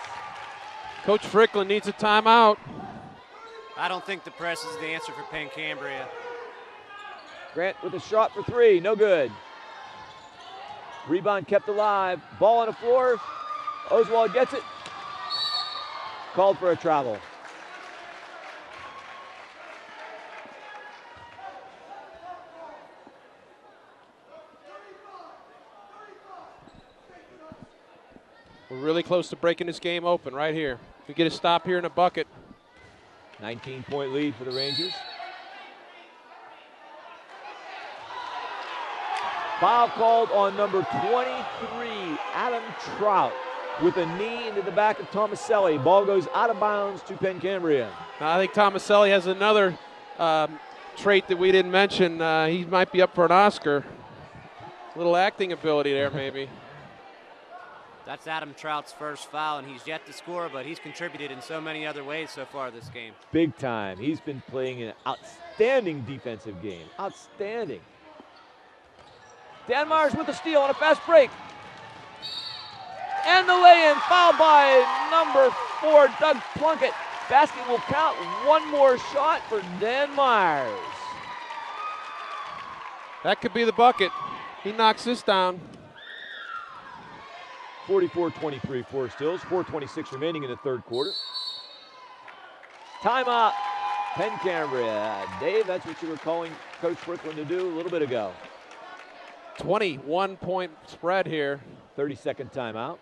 Coach Fricklin needs a timeout. I don't think the press is the answer for Penn Cambria. Grant with a shot for three, no good. Rebound kept alive. Ball on the floor. Oswald gets it. Called for a travel. We're really close to breaking this game open right here. If we get a stop here in a bucket. 19-point lead for the Rangers. Foul called on number 23, Adam Trout, with a knee into the back of Tomaselli. Ball goes out of bounds to Penn Cambria. I think Tomaselli has another trait that we didn't mention. He might be up for an Oscar. A little acting ability there, maybe. That's Adam Trout's first foul, and he's yet to score, but he's contributed in so many other ways so far this game. Big time. He's been playing an outstanding defensive game. Outstanding. Dan Myers with the steal on a fast break. And the lay-in, fouled by number 4, Doug Plunkett. Basket will count. One more shot for Dan Myers. That could be the bucket. He knocks this down. 44-23 Forest Hills. 4:26 remaining in the third quarter. Timeout, Penn Cambria. Dave, that's what you were calling Coach Fricklin to do a little bit ago. 21-point spread here. 30-second timeout.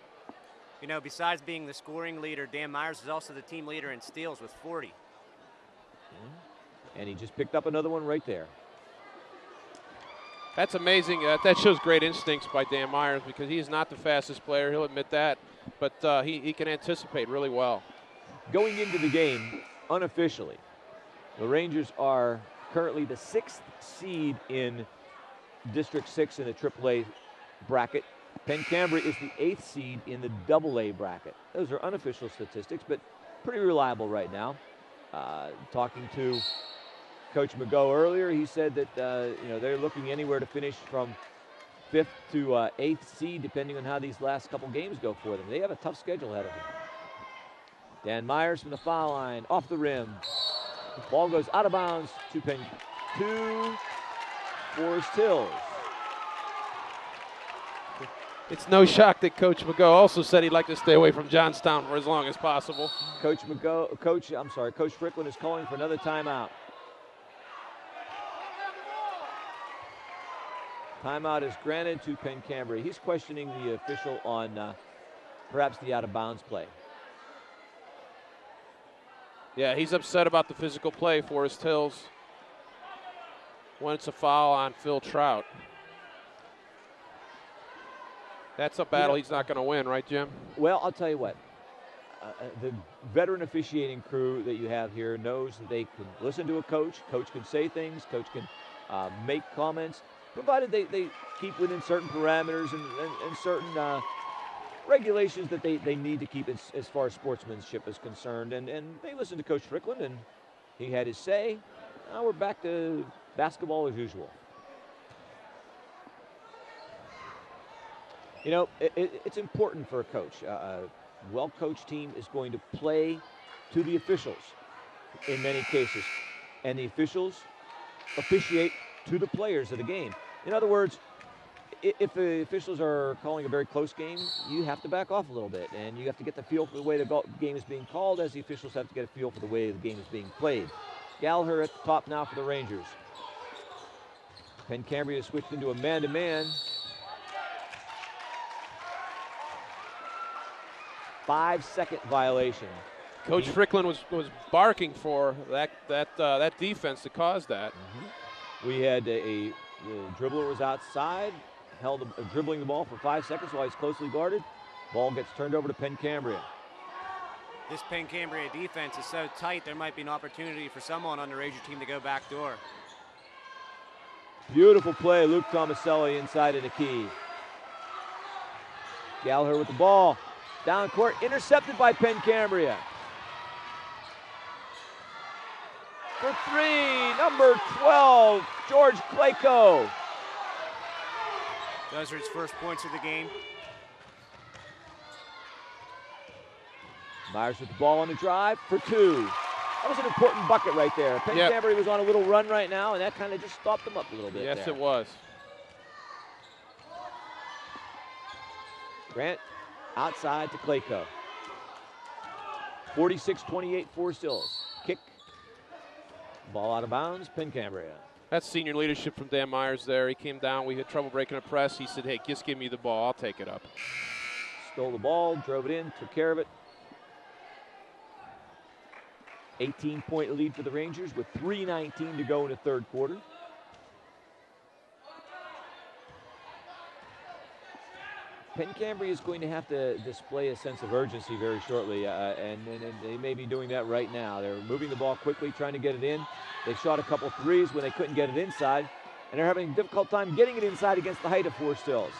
You know, besides being the scoring leader, Dan Myers is also the team leader in steals with 40. And he just picked up another one right there. That's amazing. That shows great instincts by Dan Myers because he is not the fastest player. He'll admit that. But he can anticipate really well. Going into the game, unofficially, the Rangers are currently the 6th seed in District 6 in the AAA bracket. Penn Cambria is the 8th seed in the AA bracket. Those are unofficial statistics, but pretty reliable right now. Talking to Coach McGough earlier, he said that they're looking anywhere to finish from 5th to 8th seed, depending on how these last couple games go for them. They have a tough schedule ahead of them. Dan Myers from the foul line, off the rim. Ball goes out of bounds to Forest Hills. It's no shock that Coach McGough also said he'd like to stay away from Johnstown for as long as possible. Coach Strickland is calling for another timeout. Timeout is granted to Penn Cambria. He's questioning the official on perhaps the out-of-bounds play. Yeah, he's upset about the physical play, Forest Hills. When it's a foul on Phil Trout. That's a battle he's not going to win, right, Jim? Well, I'll tell you what. The veteran officiating crew that you have here knows that they can listen to a coach. Coach can say things. Coach can make comments, provided they keep within certain parameters and certain regulations that they need to keep as far as sportsmanship is concerned. And they listened to Coach Strickland, and he had his say. Now we're back to basketball as usual. You know, it's important for a coach. A well-coached team is going to play to the officials in many cases, and the officials officiate to the players of the game. In other words, if the officials are calling a very close game, you have to back off a little bit, and you have to get the feel for the way the game is being called, as the officials have to get a feel for the way the game is being played. Gallagher at the top now for the Rangers. Penn Cambria has switched into a man-to-man. 5-second violation. Coach Strickland was barking for that defense to cause that. We had the dribbler was outside, dribbling the ball for 5 seconds while he's closely guarded. Ball gets turned over to Penn Cambria. This Penn Cambria defense is so tight, there might be an opportunity for someone on the Ranger team to go back door. Beautiful play, Luke Tomaselli inside of the key. Gallagher with the ball. Down court, intercepted by Penn Cambria. For three, number 12, George Clayco. Those are his first points of the game. Myers with the ball on the drive for two. That was an important bucket right there. Penn Cambria was on a little run right now, and that kind of just stopped them up a little bit. Yes, there. It was. Grant outside to Clayco. 46-28 Forest Hills. Kick. Ball out of bounds, Penn Cambria. That's senior leadership from Dan Myers there. He came down. We had trouble breaking a press. He said, hey, just give me the ball. I'll take it up. Stole the ball, drove it in, took care of it. 18-point lead for the Rangers with 3:19 to go in the third quarter. Penn Cambria is going to have to display a sense of urgency very shortly, and they may be doing that right now. They're moving the ball quickly, trying to get it in. They shot a couple threes when they couldn't get it inside, and they're having a difficult time getting it inside against the height of Forest Hills.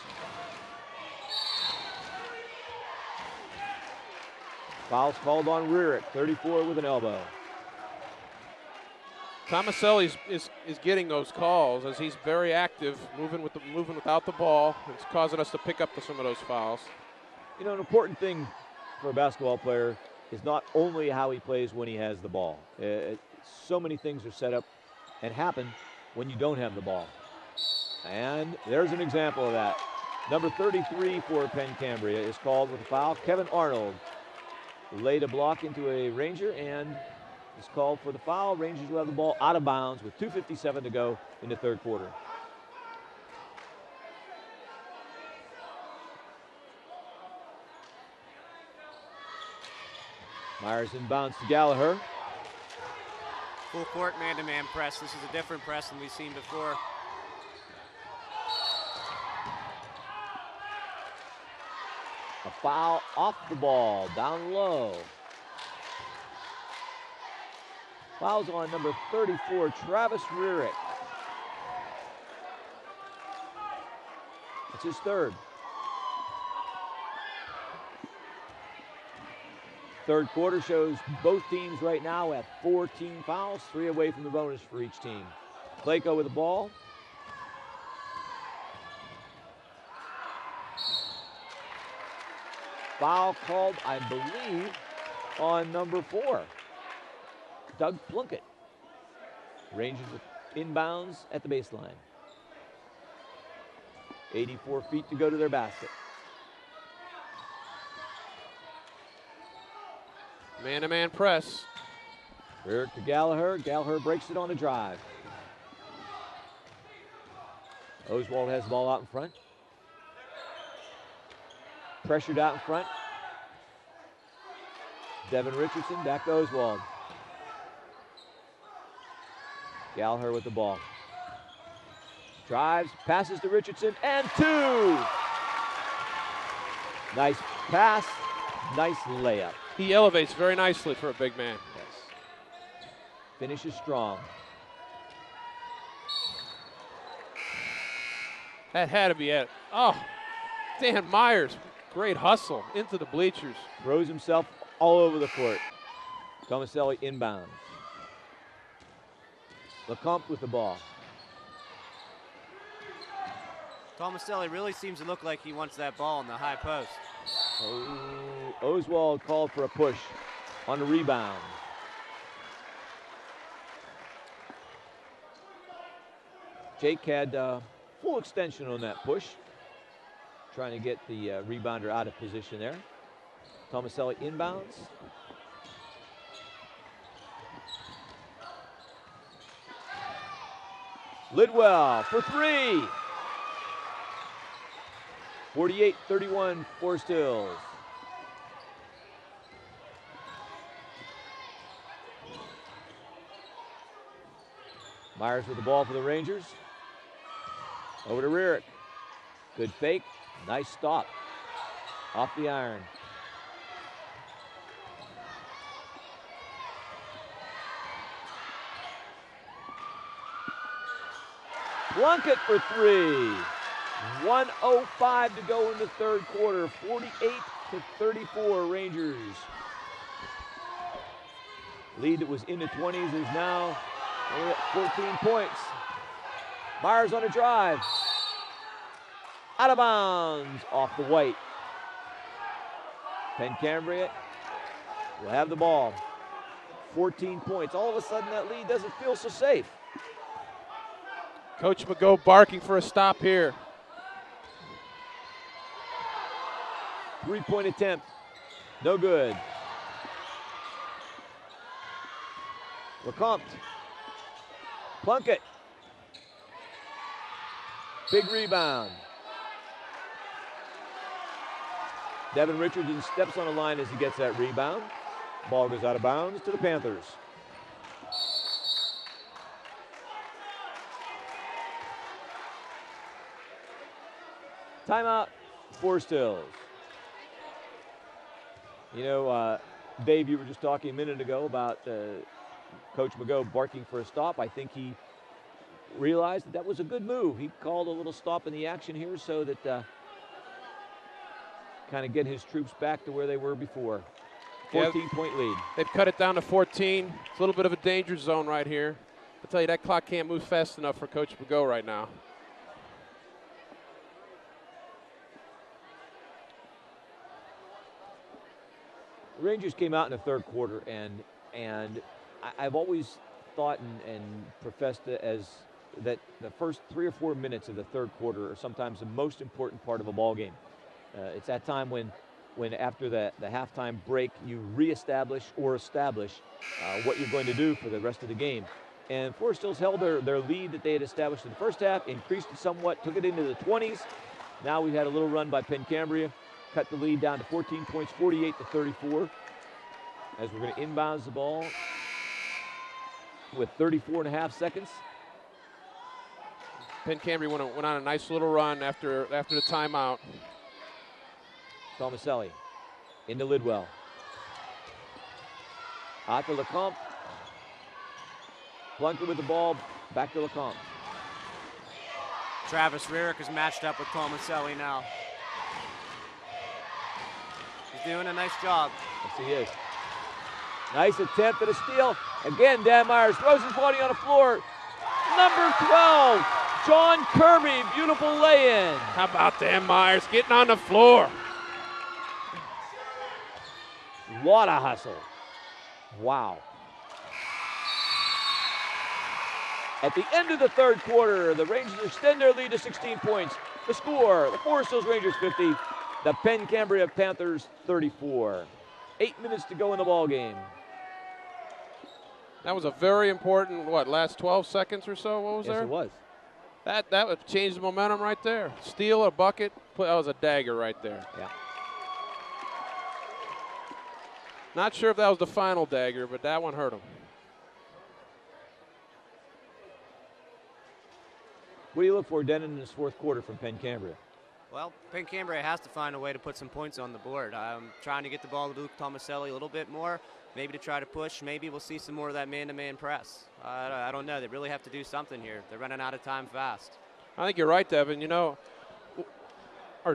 Fouls called on Rearick, 34 with an elbow. Tomaselli is getting those calls as he's very active, moving without the ball. It's causing us to pick up some of those fouls. You know, an important thing for a basketball player is not only how he plays when he has the ball. So many things are set up and happen when you don't have the ball. And there's an example of that. Number 33 for Penn Cambria is called with a foul. Kevin Arnold laid a block into a Ranger and is called for the foul. Rangers will have the ball out of bounds with 2:57 to go in the third quarter. Myers inbounds to Gallagher. Full court man-to-man press. This is a different press than we've seen before. A foul off the ball, down low. Foul's on number 34, Travis Rearick. It's his third. Third quarter shows both teams right now at 14 fouls, 3 away from the bonus for each team. Clayco with the ball. Foul called, I believe, on number 4, Doug Plunkett. Rangers with inbounds at the baseline. 84 feet to go to their basket. Man-to-man press. Rearick to Gallagher. Gallagher breaks it on the drive. Oswald has the ball out in front. Pressured out in front. Devin Richardson back to Oswald. Gallagher with the ball. Drives, passes to Richardson, and 2! Nice pass, nice layup. He elevates very nicely for a big man. Yes. Finishes strong. That had to be it. Oh, Dan Myers, great hustle into the bleachers. Throws himself all over the court. Tomaselli inbounds. Lecomte with the ball. Tomaselli really seems to look like he wants that ball in the high post. Oh, Oswald called for a push on the rebound. Jake had full extension on that push, trying to get the rebounder out of position there. Tomaselli inbounds. Lidwell for 3. 48-31 Forest Hills. Myers with the ball for the Rangers. Over to Rearick. Good fake. Nice stop. Off the iron. Plunkett for 3. 1:05 to go in the third quarter. 48-34 Rangers. Lead that was in the 20s is now only at 14 points. Myers on a drive. Out of bounds off the white. Penn Cambria will have the ball. 14 points. All of a sudden that lead doesn't feel so safe. Coach McGo barking for a stop here. 3-point attempt. No good. Lecomte. Plunkett. Big rebound. Devin Richardson steps on the line as he gets that rebound. Ball goes out of bounds to the Panthers. Timeout, Forest Hills. You know, Dave, you were just talking a minute ago about Coach McGo barking for a stop. I think he realized that was a good move. He called a little stop in the action here so that kind of get his troops back to where they were before. 14-point lead. They've cut it down to 14. It's a little bit of a danger zone right here. I tell you, that clock can't move fast enough for Coach McGo right now. The Rangers came out in the third quarter, and I've always thought and professed as that the first 3 or 4 minutes of the third quarter are sometimes the most important part of a ball game. It's that time when after the halftime break, you reestablish or establish what you're going to do for the rest of the game. And Forest Hills held their lead that they had established in the first half, increased it somewhat, took it into the 20s. Now we've had a little run by Penn Cambria, cut the lead down to 14 points, 48-34. as we're going to inbounds the ball with 34.5 seconds. Penn Cambria went on a nice little run after the timeout. Tomaselli into Lidwell. Out to Lecomte. Plunker with the ball, back to Lecomte. Travis Rarick is matched up with Tomaselli now. He's doing a nice job. Yes, he is. Nice attempt at a steal. Again, Dan Myers throws his body on the floor. Number 12, John Kirby, beautiful lay-in. How about Dan Myers getting on the floor? Lot of hustle. Wow. At the end of the third quarter, the Rangers extend their lead to 16 points. The score, the Forest Hills Rangers 50, the Penn Cambria Panthers 34. 8 minutes to go in the ball game. That was a very important, last 12 seconds or so? What was there? Yes, it was. That would change the momentum right there. Steal, a bucket, that was a dagger right there. Yeah. Not sure if that was the final dagger, but that one hurt him. What do you look for, Denon, in this fourth quarter from Penn Cambria? Well, Penn Cambria has to find a way to put some points on the board. I'm trying to get the ball to Luke Tomaselli a little bit more, maybe to try to push. Maybe we'll see some more of that man-to-man press. I don't know. They really have to do something here. They're running out of time fast. I think you're right, Devin. Or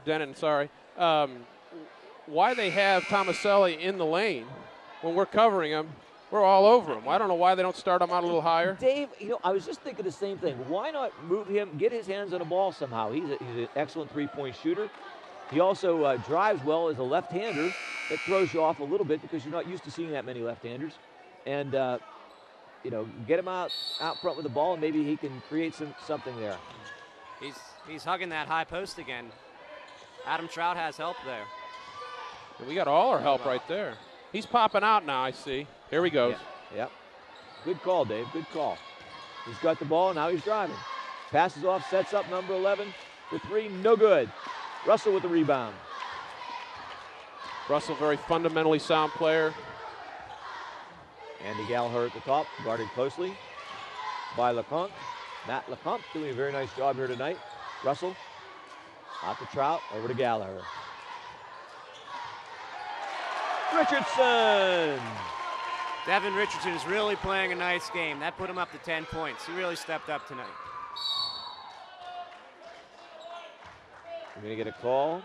Denon, sorry. Why they have Tomaselli in the lane when we're covering him, we're all over him. I don't know why they don't start him out a little higher. Dave, I was just thinking the same thing. Why not move him, get his hands on the ball somehow? He's an excellent three-point shooter. He also drives well as a left-hander. That throws you off a little bit because you're not used to seeing that many left-handers. And, get him out front with the ball, and maybe he can create something there. He's hugging that high post again. Adam Trout has help there. We got all our help right there. He's popping out now, I see. Here he goes. Yep. Good call, Dave. Good call. He's got the ball. Now he's driving. Passes off, sets up number 11 for three. No good. Russell with the rebound. Russell, very fundamentally sound player. Andy Gallagher at the top, guarded closely by Lecomte. Matt Lecomte doing a very nice job here tonight. Russell out to Trout, over to Gallagher. Richardson. Devin Richardson is really playing a nice game. That put him up to 10 points. He really stepped up tonight. We're going to get a call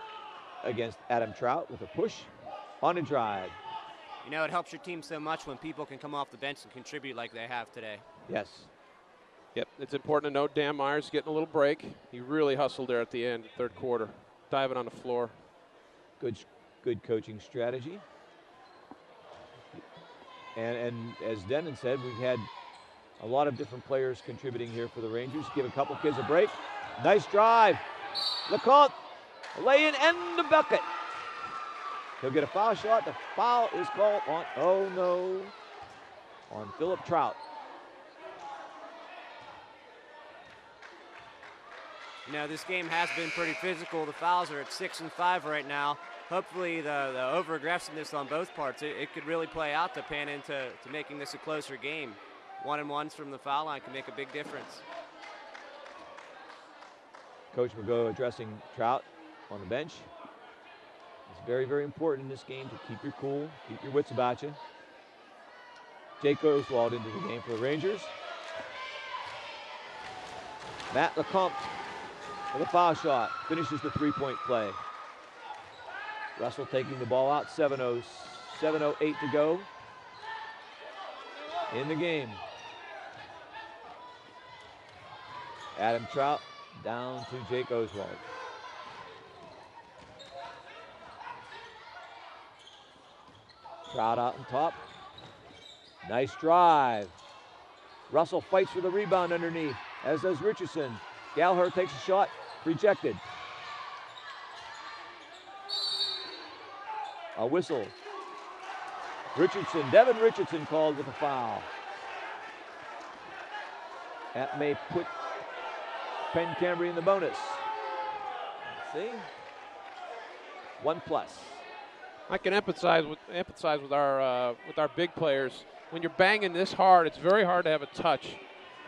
against Adam Trout with a push on a drive. It helps your team so much when people can come off the bench and contribute like they have today. Yes. Yep, it's important to note Dan Myers getting a little break. He really hustled there at the end, third quarter, diving on the floor. Good coaching strategy. And as Denon said, we've had a lot of different players contributing here for the Rangers. Give a couple kids a break. Nice drive. Lecomte, lay in and the bucket. He'll get a foul shot. The foul is called on Philip Trout. This game has been pretty physical. The fouls are at 6 and 5 right now. Hopefully the over-aggressiveness on both parts, it could really play out to pan into making this a closer game. 1-and-1s from the foul line can make a big difference. Coach Margot addressing Trout on the bench. It's very, very important in this game to keep your cool, keep your wits about you. Jake Oswald into the game for the Rangers. Matt Lecomte with a foul shot, finishes the three-point play. Russell taking the ball out, 7:08 to go in the game. Adam Trout down to Jake Oswald. Trout out on top. Nice drive. Russell fights for the rebound underneath, as does Richardson. Gallagher takes a shot, rejected. A whistle. Devin Richardson called with a foul. That may put Penn Cambria in the bonus. Let's see. 1+. I can empathize with our big players. When you're banging this hard, it's very hard to have a touch.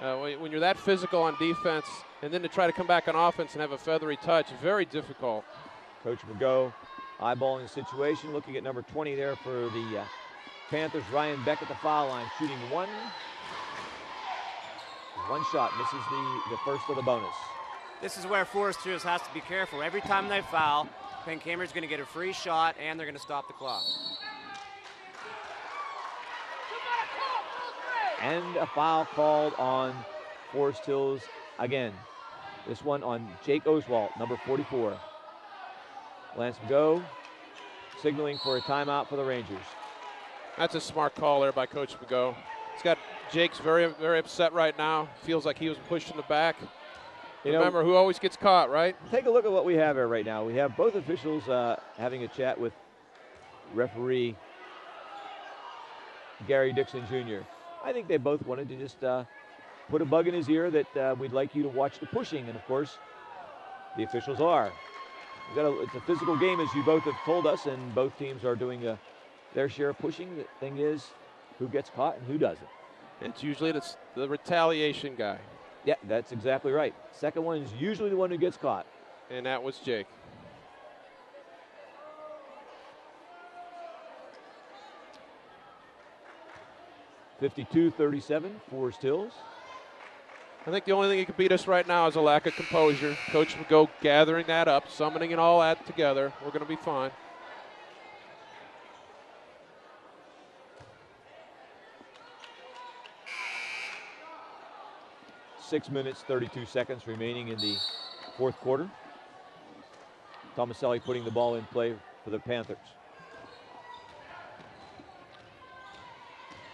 When you're that physical on defense, and then to try to come back on offense and have a feathery touch, very difficult. Coach Mago eyeballing the situation, looking at number 20 there for the Panthers. Ryan Beck at the foul line, shooting one shot, misses the first of the bonus. This is where Forest Hills has to be careful. Every time they foul, Penn Cambria is going to get a free shot, and they're going to stop the clock. And a foul called on Forest Hills again. This one on Jake Oswalt, number 44. Lance Mago signaling for a timeout for the Rangers. That's a smart call there by Coach Mago. He's got Jake's very, very upset right now. Feels like he was pushed in the back. Remember, who always gets caught, right? Take a look at what we have here right now. We have both officials having a chat with referee Gary Dixon Jr. I think they both wanted to just put a bug in his ear that we'd like you to watch the pushing, and of course, the officials are. It's a physical game, as you both have told us, and both teams are doing their share of pushing. The thing is, who gets caught and who doesn't. It's usually the retaliation guy. Yeah, that's exactly right. Second one is usually the one who gets caught. And that was Jake. (52-37) Forest Hills. I think the only thing that could beat us right now is a lack of composure. Coach Mago gathering that up, summoning it all that together. We're going to be fine. Six minutes, 32 seconds remaining in the fourth quarter. Tomaselli putting the ball in play for the Panthers.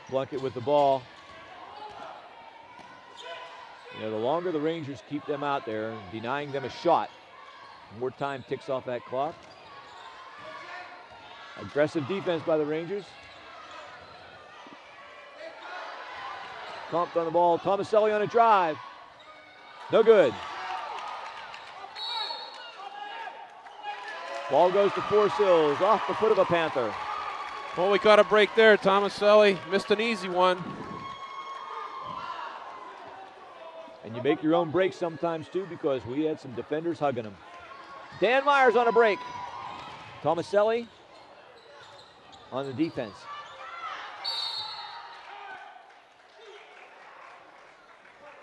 Plunkett with the ball. You know, the longer the Rangers keep them out there, denying them a shot, the more time ticks off that clock. Aggressive defense by the Rangers. Comped on the ball. Tomaselli on a drive. No good. Ball goes to Forest Hills, off the foot of a Panther. Well, we got a break there. Tomaselli missed an easy one. And you make your own breaks sometimes, too, because we had some defenders hugging him. Dan Myers on a break. Tomaselli on the defense.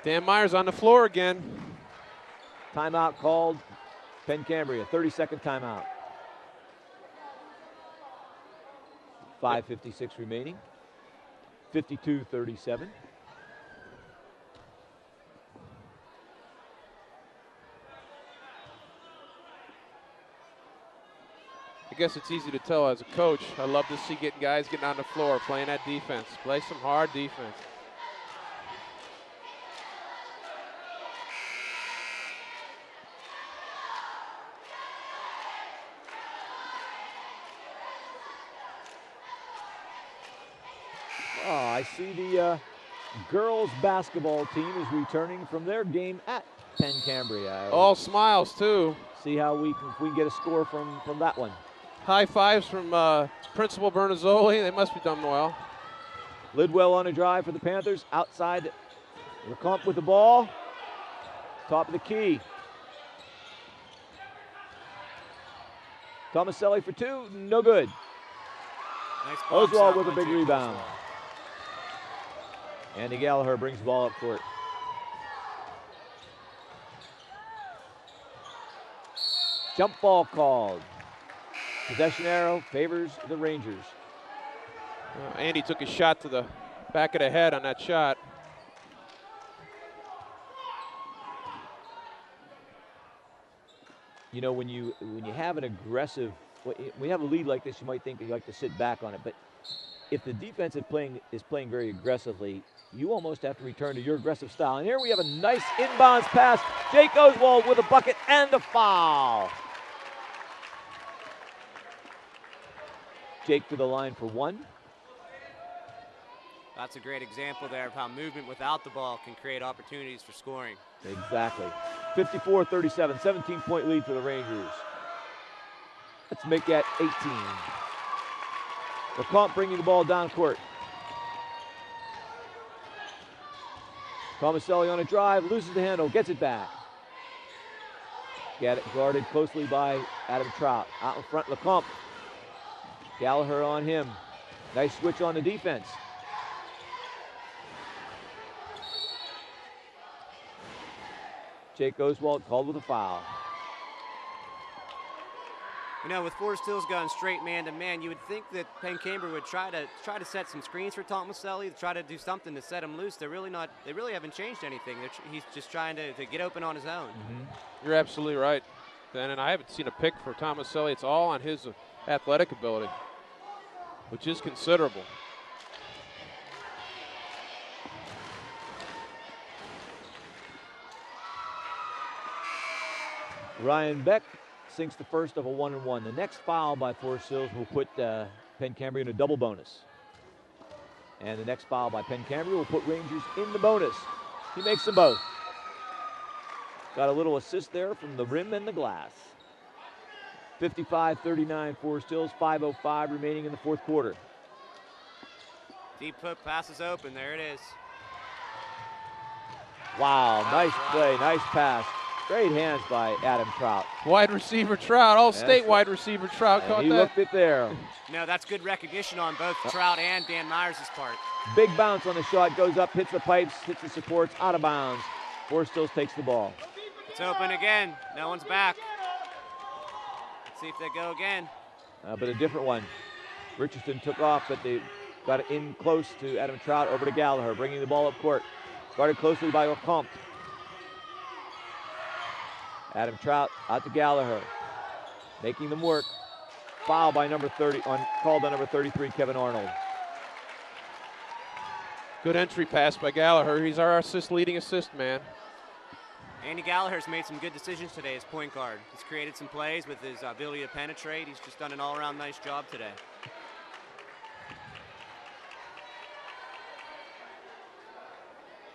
Dan Myers on the floor again. Timeout called. Penn Cambria, 30-second timeout. 5:56 remaining. 52-37. I guess it's easy to tell as a coach. I love to see guys getting on the floor, playing that defense. Play some hard defense. I see the girls basketball team is returning from their game at Penn Cambria. All smiles, too. See how if we can get a score from that one. High fives from Principal Bernazzoli. They must be done well. Lidwell on a drive for the Panthers. Outside, LeCompte with the ball. Top of the key. Tomaselli for two. No good. Nice Oswald with a big rebound. Andy Gallagher brings the ball up court. Jump ball called. Possession arrow favors the Rangers. Andy took a shot to the back of the head on that shot. You know, when you have an aggressive, when you have a lead like this, you might think you like to sit back on it. But if the defense is playing very aggressively, you almost have to return to your aggressive style. And here we have a nice inbounds pass. Jake Oswald with a bucket and a foul. Jake to the line for one. That's a great example there of how movement without the ball can create opportunities for scoring. Exactly. 54-37, 17-point lead for the Rangers. Let's make that 18. LeCompte bringing the ball down court. Tomaselli on a drive, loses the handle, gets it back. Get it guarded closely by Adam Trout. Out in front, LeCompte. Gallagher on him. Nice switch on the defense. Jake Oswald called with a foul. You know, with Forest Hills going straight man-to-man, you would think that Penn Cambria would try to set some screens for Tomaselli, try to do something to set him loose. They're really not. They really haven't changed anything. He's just trying to get open on his own. Mm-hmm. You're absolutely right, Ben. And I haven't seen a pick for Tomaselli. It's all on his athletic ability, which is considerable. Ryan Beck sinks the first of a 1-and-1. The next foul by Forest Hills will put Penn Cambria in a double bonus. And the next foul by Penn Cambria will put Rangers in the bonus. He makes them both. Got a little assist there from the rim and the glass. 55-39 Forest Hills, 5:05 remaining in the fourth quarter. Deep hook passes open, there it is. Wow, nice play, nice pass. Great hands by Adam Trout. Wide receiver Trout, all-state wide receiver Trout caught he that. looked it there. No, that's good recognition on both Trout and Dan Myers' part. Big bounce on the shot, goes up, hits the pipes, hits the supports, out of bounds. Forest Hills takes the ball. It's open again, no one's back. Let's see if they go again. But a different one. Richardson took off, but they got it in close to Adam Trout, over to Gallagher, bringing the ball up court. Guarded closely by LeCompte. Adam Trout out to Gallagher, making them work. Foul by number 30, called on number 33, Kevin Arnold. Good entry pass by Gallagher. He's our leading assist man. Andy Gallagher's made some good decisions today as point guard. He's created some plays with his ability to penetrate. He's just done an all-around nice job today.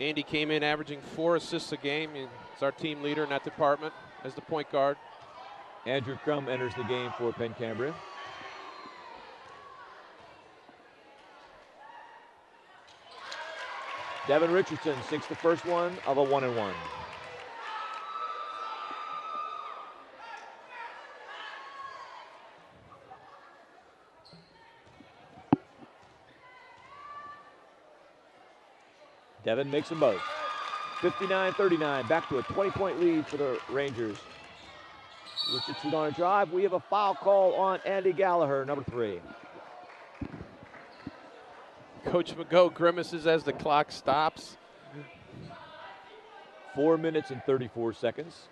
Andy came in averaging 4 assists a game. He's our team leader in that department as the point guard. Andrew Crum enters the game for Penn Cambria. Devin Richardson sinks the first one of a 1-and-1. Devin makes them both. 59-39, back to a 20-point lead for the Rangers. Richardson on a drive. We have a foul call on Andy Gallagher, number 3. Coach McGough grimaces as the clock stops. 4 minutes and 34 seconds.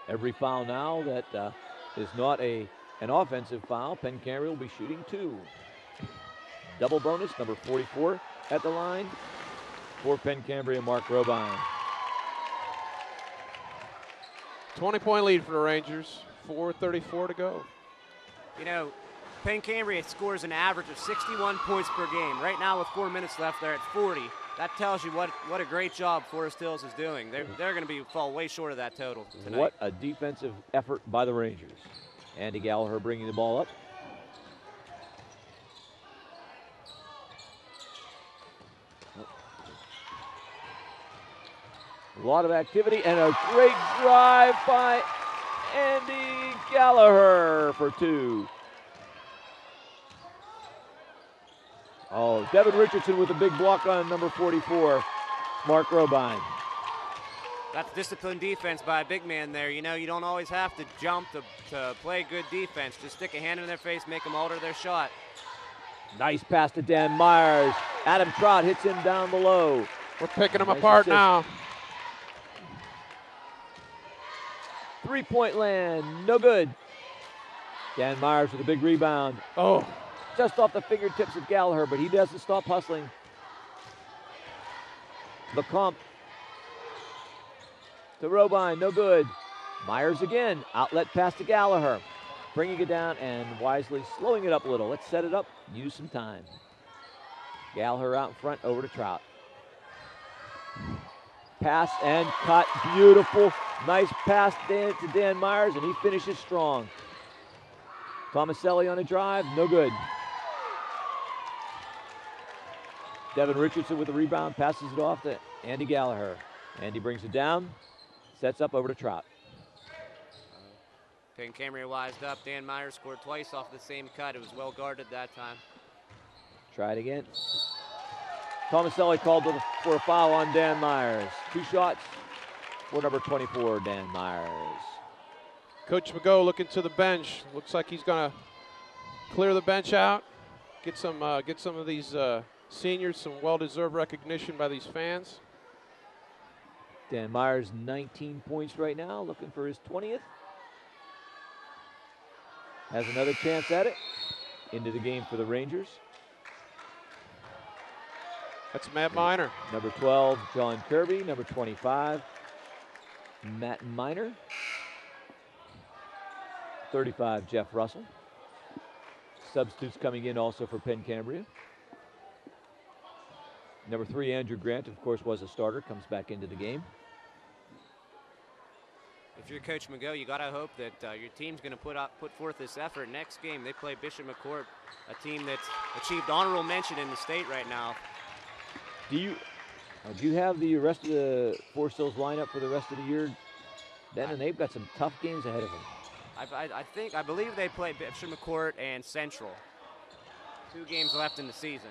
Every foul now that is not an offensive foul, Penn Cambria will be shooting 2. Double bonus, number 44 at the line for Penn Cambria, Mark Robine. 20-point lead for the Rangers, 4:34 to go. You know, Penn Cambria scores an average of 61 points per game. Right now with 4 minutes left, they're at 40. That tells you what a great job Forest Hills is doing. They're going to fall way short of that total tonight. What a defensive effort by the Rangers. Andy Gallagher bringing the ball up. A lot of activity and a great drive by Andy Gallagher for 2. Oh, Devin Richardson with a big block on number 44, Mark Robine. That's disciplined defense by a big man there. You know, you don't always have to jump to play good defense. Just stick a hand in their face, make them alter their shot. Nice pass to Dan Myers. Adam Trout hits him down below. We're picking them Nice apart assist. now. 3-point land, no good. Dan Myers with a big rebound. Oh, Just off the fingertips of Gallagher, but he doesn't stop hustling. LeCompte to Robine, no good. Myers again, outlet pass to Gallagher. Bringing it down and wisely slowing it up a little. Let's set it up, use some time. Gallagher out in front, over to Trout. Pass and cut, beautiful. Nice pass to Dan Myers, and he finishes strong. Tomaselli on a drive, no good. Devin Richardson with the rebound, passes it off to Andy Gallagher. Andy brings it down, sets up over to Trout. Penn Cambria wised up. Dan Meyer scored twice off the same cut. It was well guarded that time. Try it again. Tomaselli called for a foul on Dan Myers. 2 shots for number 24, Dan Myers. Coach McGo looking to the bench. Looks like he's going to clear the bench out, get some of these seniors some well-deserved recognition by these fans. Dan Myers, 19 points right now, looking for his 20th. Has another chance at it. Into the game for the Rangers. That's Matt Miner. Number 12, John Kirby. Number 25, Matt Miner. 35, Jeff Russell. Substitutes coming in also for Penn Cambria. Number 3, Andrew Grant, of course, was a starter, comes back into the game. If you're Coach McGo, you got to hope that your team's going to put forth this effort. Next game, they play Bishop McCourt, a team that's achieved honorable mention in the state right now. Do you have the rest of the Forest Hills lineup for the rest of the year? Then, and they've got some tough games ahead of them. I believe they play Bishop McCourt and Central. 2 games left in the season.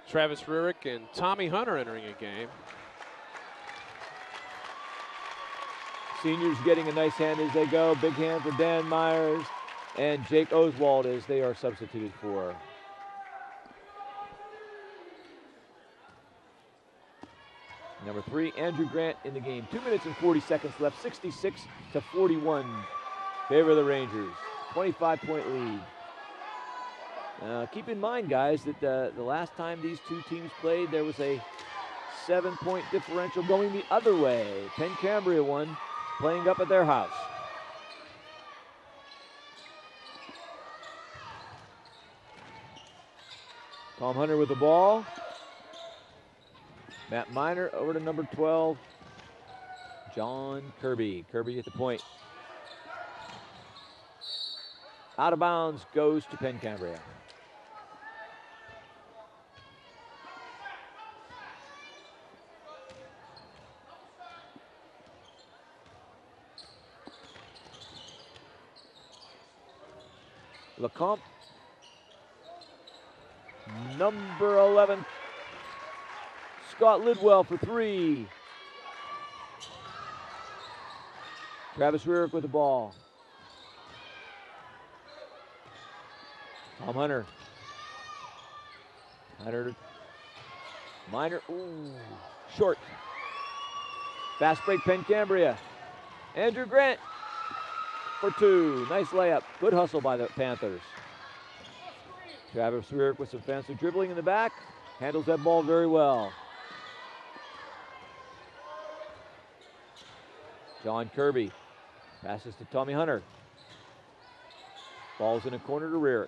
Travis Rurick and Tommy Hunter entering a game. Seniors getting a nice hand as they go. Big hand for Dan Myers and Jake Oswald as they are substituted for. Number 3, Andrew Grant in the game. 2 minutes and 40 seconds left. 66-41. Favor of the Rangers. 25-point lead. Keep in mind, guys, that the last time these 2 teams played, there was a 7-point differential going the other way. Penn Cambria won, playing up at their house. Tom Hunter with the ball. Matt Miner over to number 12, John Kirby. Kirby at the point. Out of bounds goes to Penn Cambria. Lecomte, number 11, Scott Lidwell for 3. Travis Rurick with the ball. Tom Hunter. Miner, ooh, short. Fast break Penn Cambria. Andrew Grant for 2. Nice layup. Good hustle by the Panthers. Travis Rurick with some fancy dribbling in the back. Handles that ball very well. John Kirby passes to Tommy Hunter. Ball's in a corner to Rurick.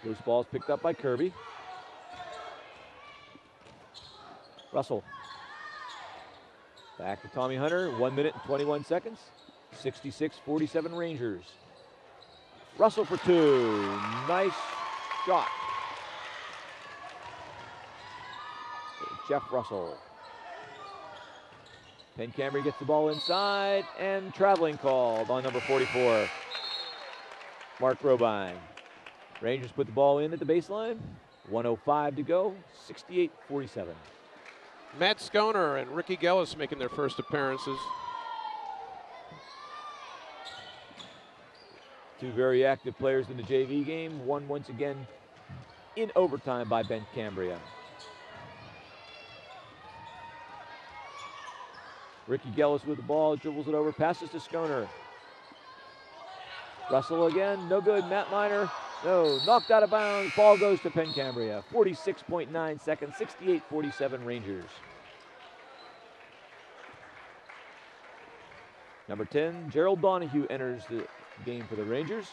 Loose ball's picked up by Kirby. Russell. Back to Tommy Hunter. 1 minute and 21 seconds. 66-47 Rangers. Russell for 2. Nice shot. Jeff Russell. Penn Cambria gets the ball inside and traveling called on number 44, Mark Robine. Rangers put the ball in at the baseline. 1:05 to go. 68-47. Matt Schoner and Ricky Gellis making their first appearances. 2 very active players in the JV game. One once again in overtime by Penn Cambria. Ricky Gellis with the ball, dribbles it over, passes to Schoner. Russell again, no good. Matt Miner, no, knocked out of bounds. Ball goes to Penn Cambria. 46.9 seconds, 68-47 Rangers. Number 10, Gerald Donahue enters the game for the Rangers.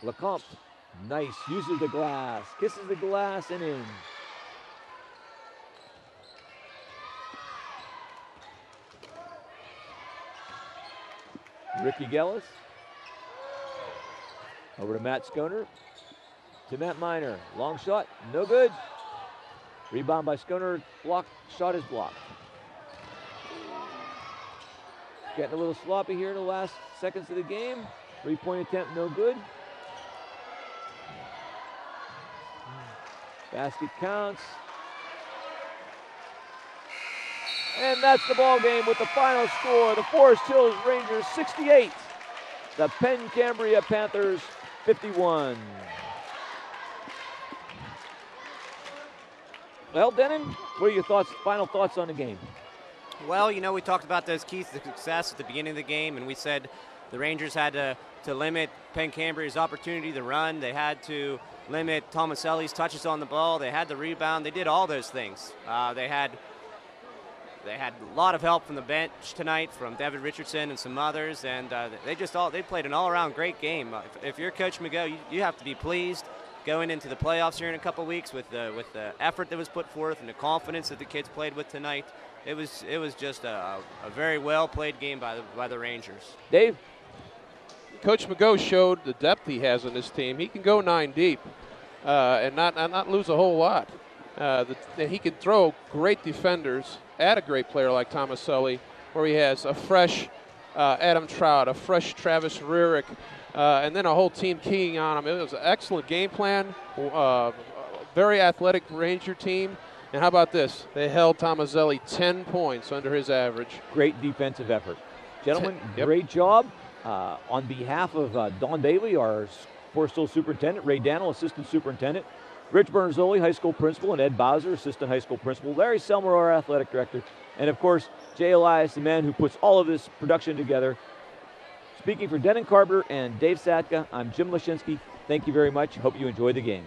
Lecomte, nice, uses the glass, kisses the glass and in. Ricky Gellis. Over to Matt Skoner. To Matt Miner. Long shot, no good. Rebound by Skoner. Blocked. Shot is blocked. Getting a little sloppy here in the last seconds of the game. 3-point attempt, no good. Basket counts. And that's the ball game with the final score. The Forest Hills Rangers 68. The Penn Cambria Panthers 51. Well, Denon, what are your thoughts, final thoughts on the game? Well, you know, we talked about those keys to success at the beginning of the game, and we said the Rangers had to limit Penn Cambria's opportunity to run. They had to limit Tomaselli's touches on the ball. They had the rebound. They did all those things. They had a lot of help from the bench tonight, from David Richardson and some others, and they played an all-around great game. If you're Coach McGough, you have to be pleased going into the playoffs here in a couple weeks with the effort that was put forth and the confidence that the kids played with tonight. It was just a very well played game by the Rangers. Dave? Coach McGough showed the depth he has on this team. He can go 9 deep and not lose a whole lot. He can throw great defenders at a great player like Tomaselli, where he has a fresh Adam Trout, a fresh Travis Rurick, and then a whole team keying on him. It was an excellent game plan, very athletic Ranger team. And how about this? They held Tomaselli 10 points under his average. Great defensive effort. Gentlemen, Yep. Great job. On behalf of Don Bailey, our Forest Hills Superintendent, Ray Daniel, Assistant Superintendent, Rich Bernzoli, High School Principal, and Ed Bowser, Assistant High School Principal, Larry Selmer, our Athletic Director, and of course, Jay Elias, the man who puts all of this production together. Speaking for Denon Carpenter and Dave Satka, I'm Jim Lashinsky. Thank you very much. Hope you enjoyed the game.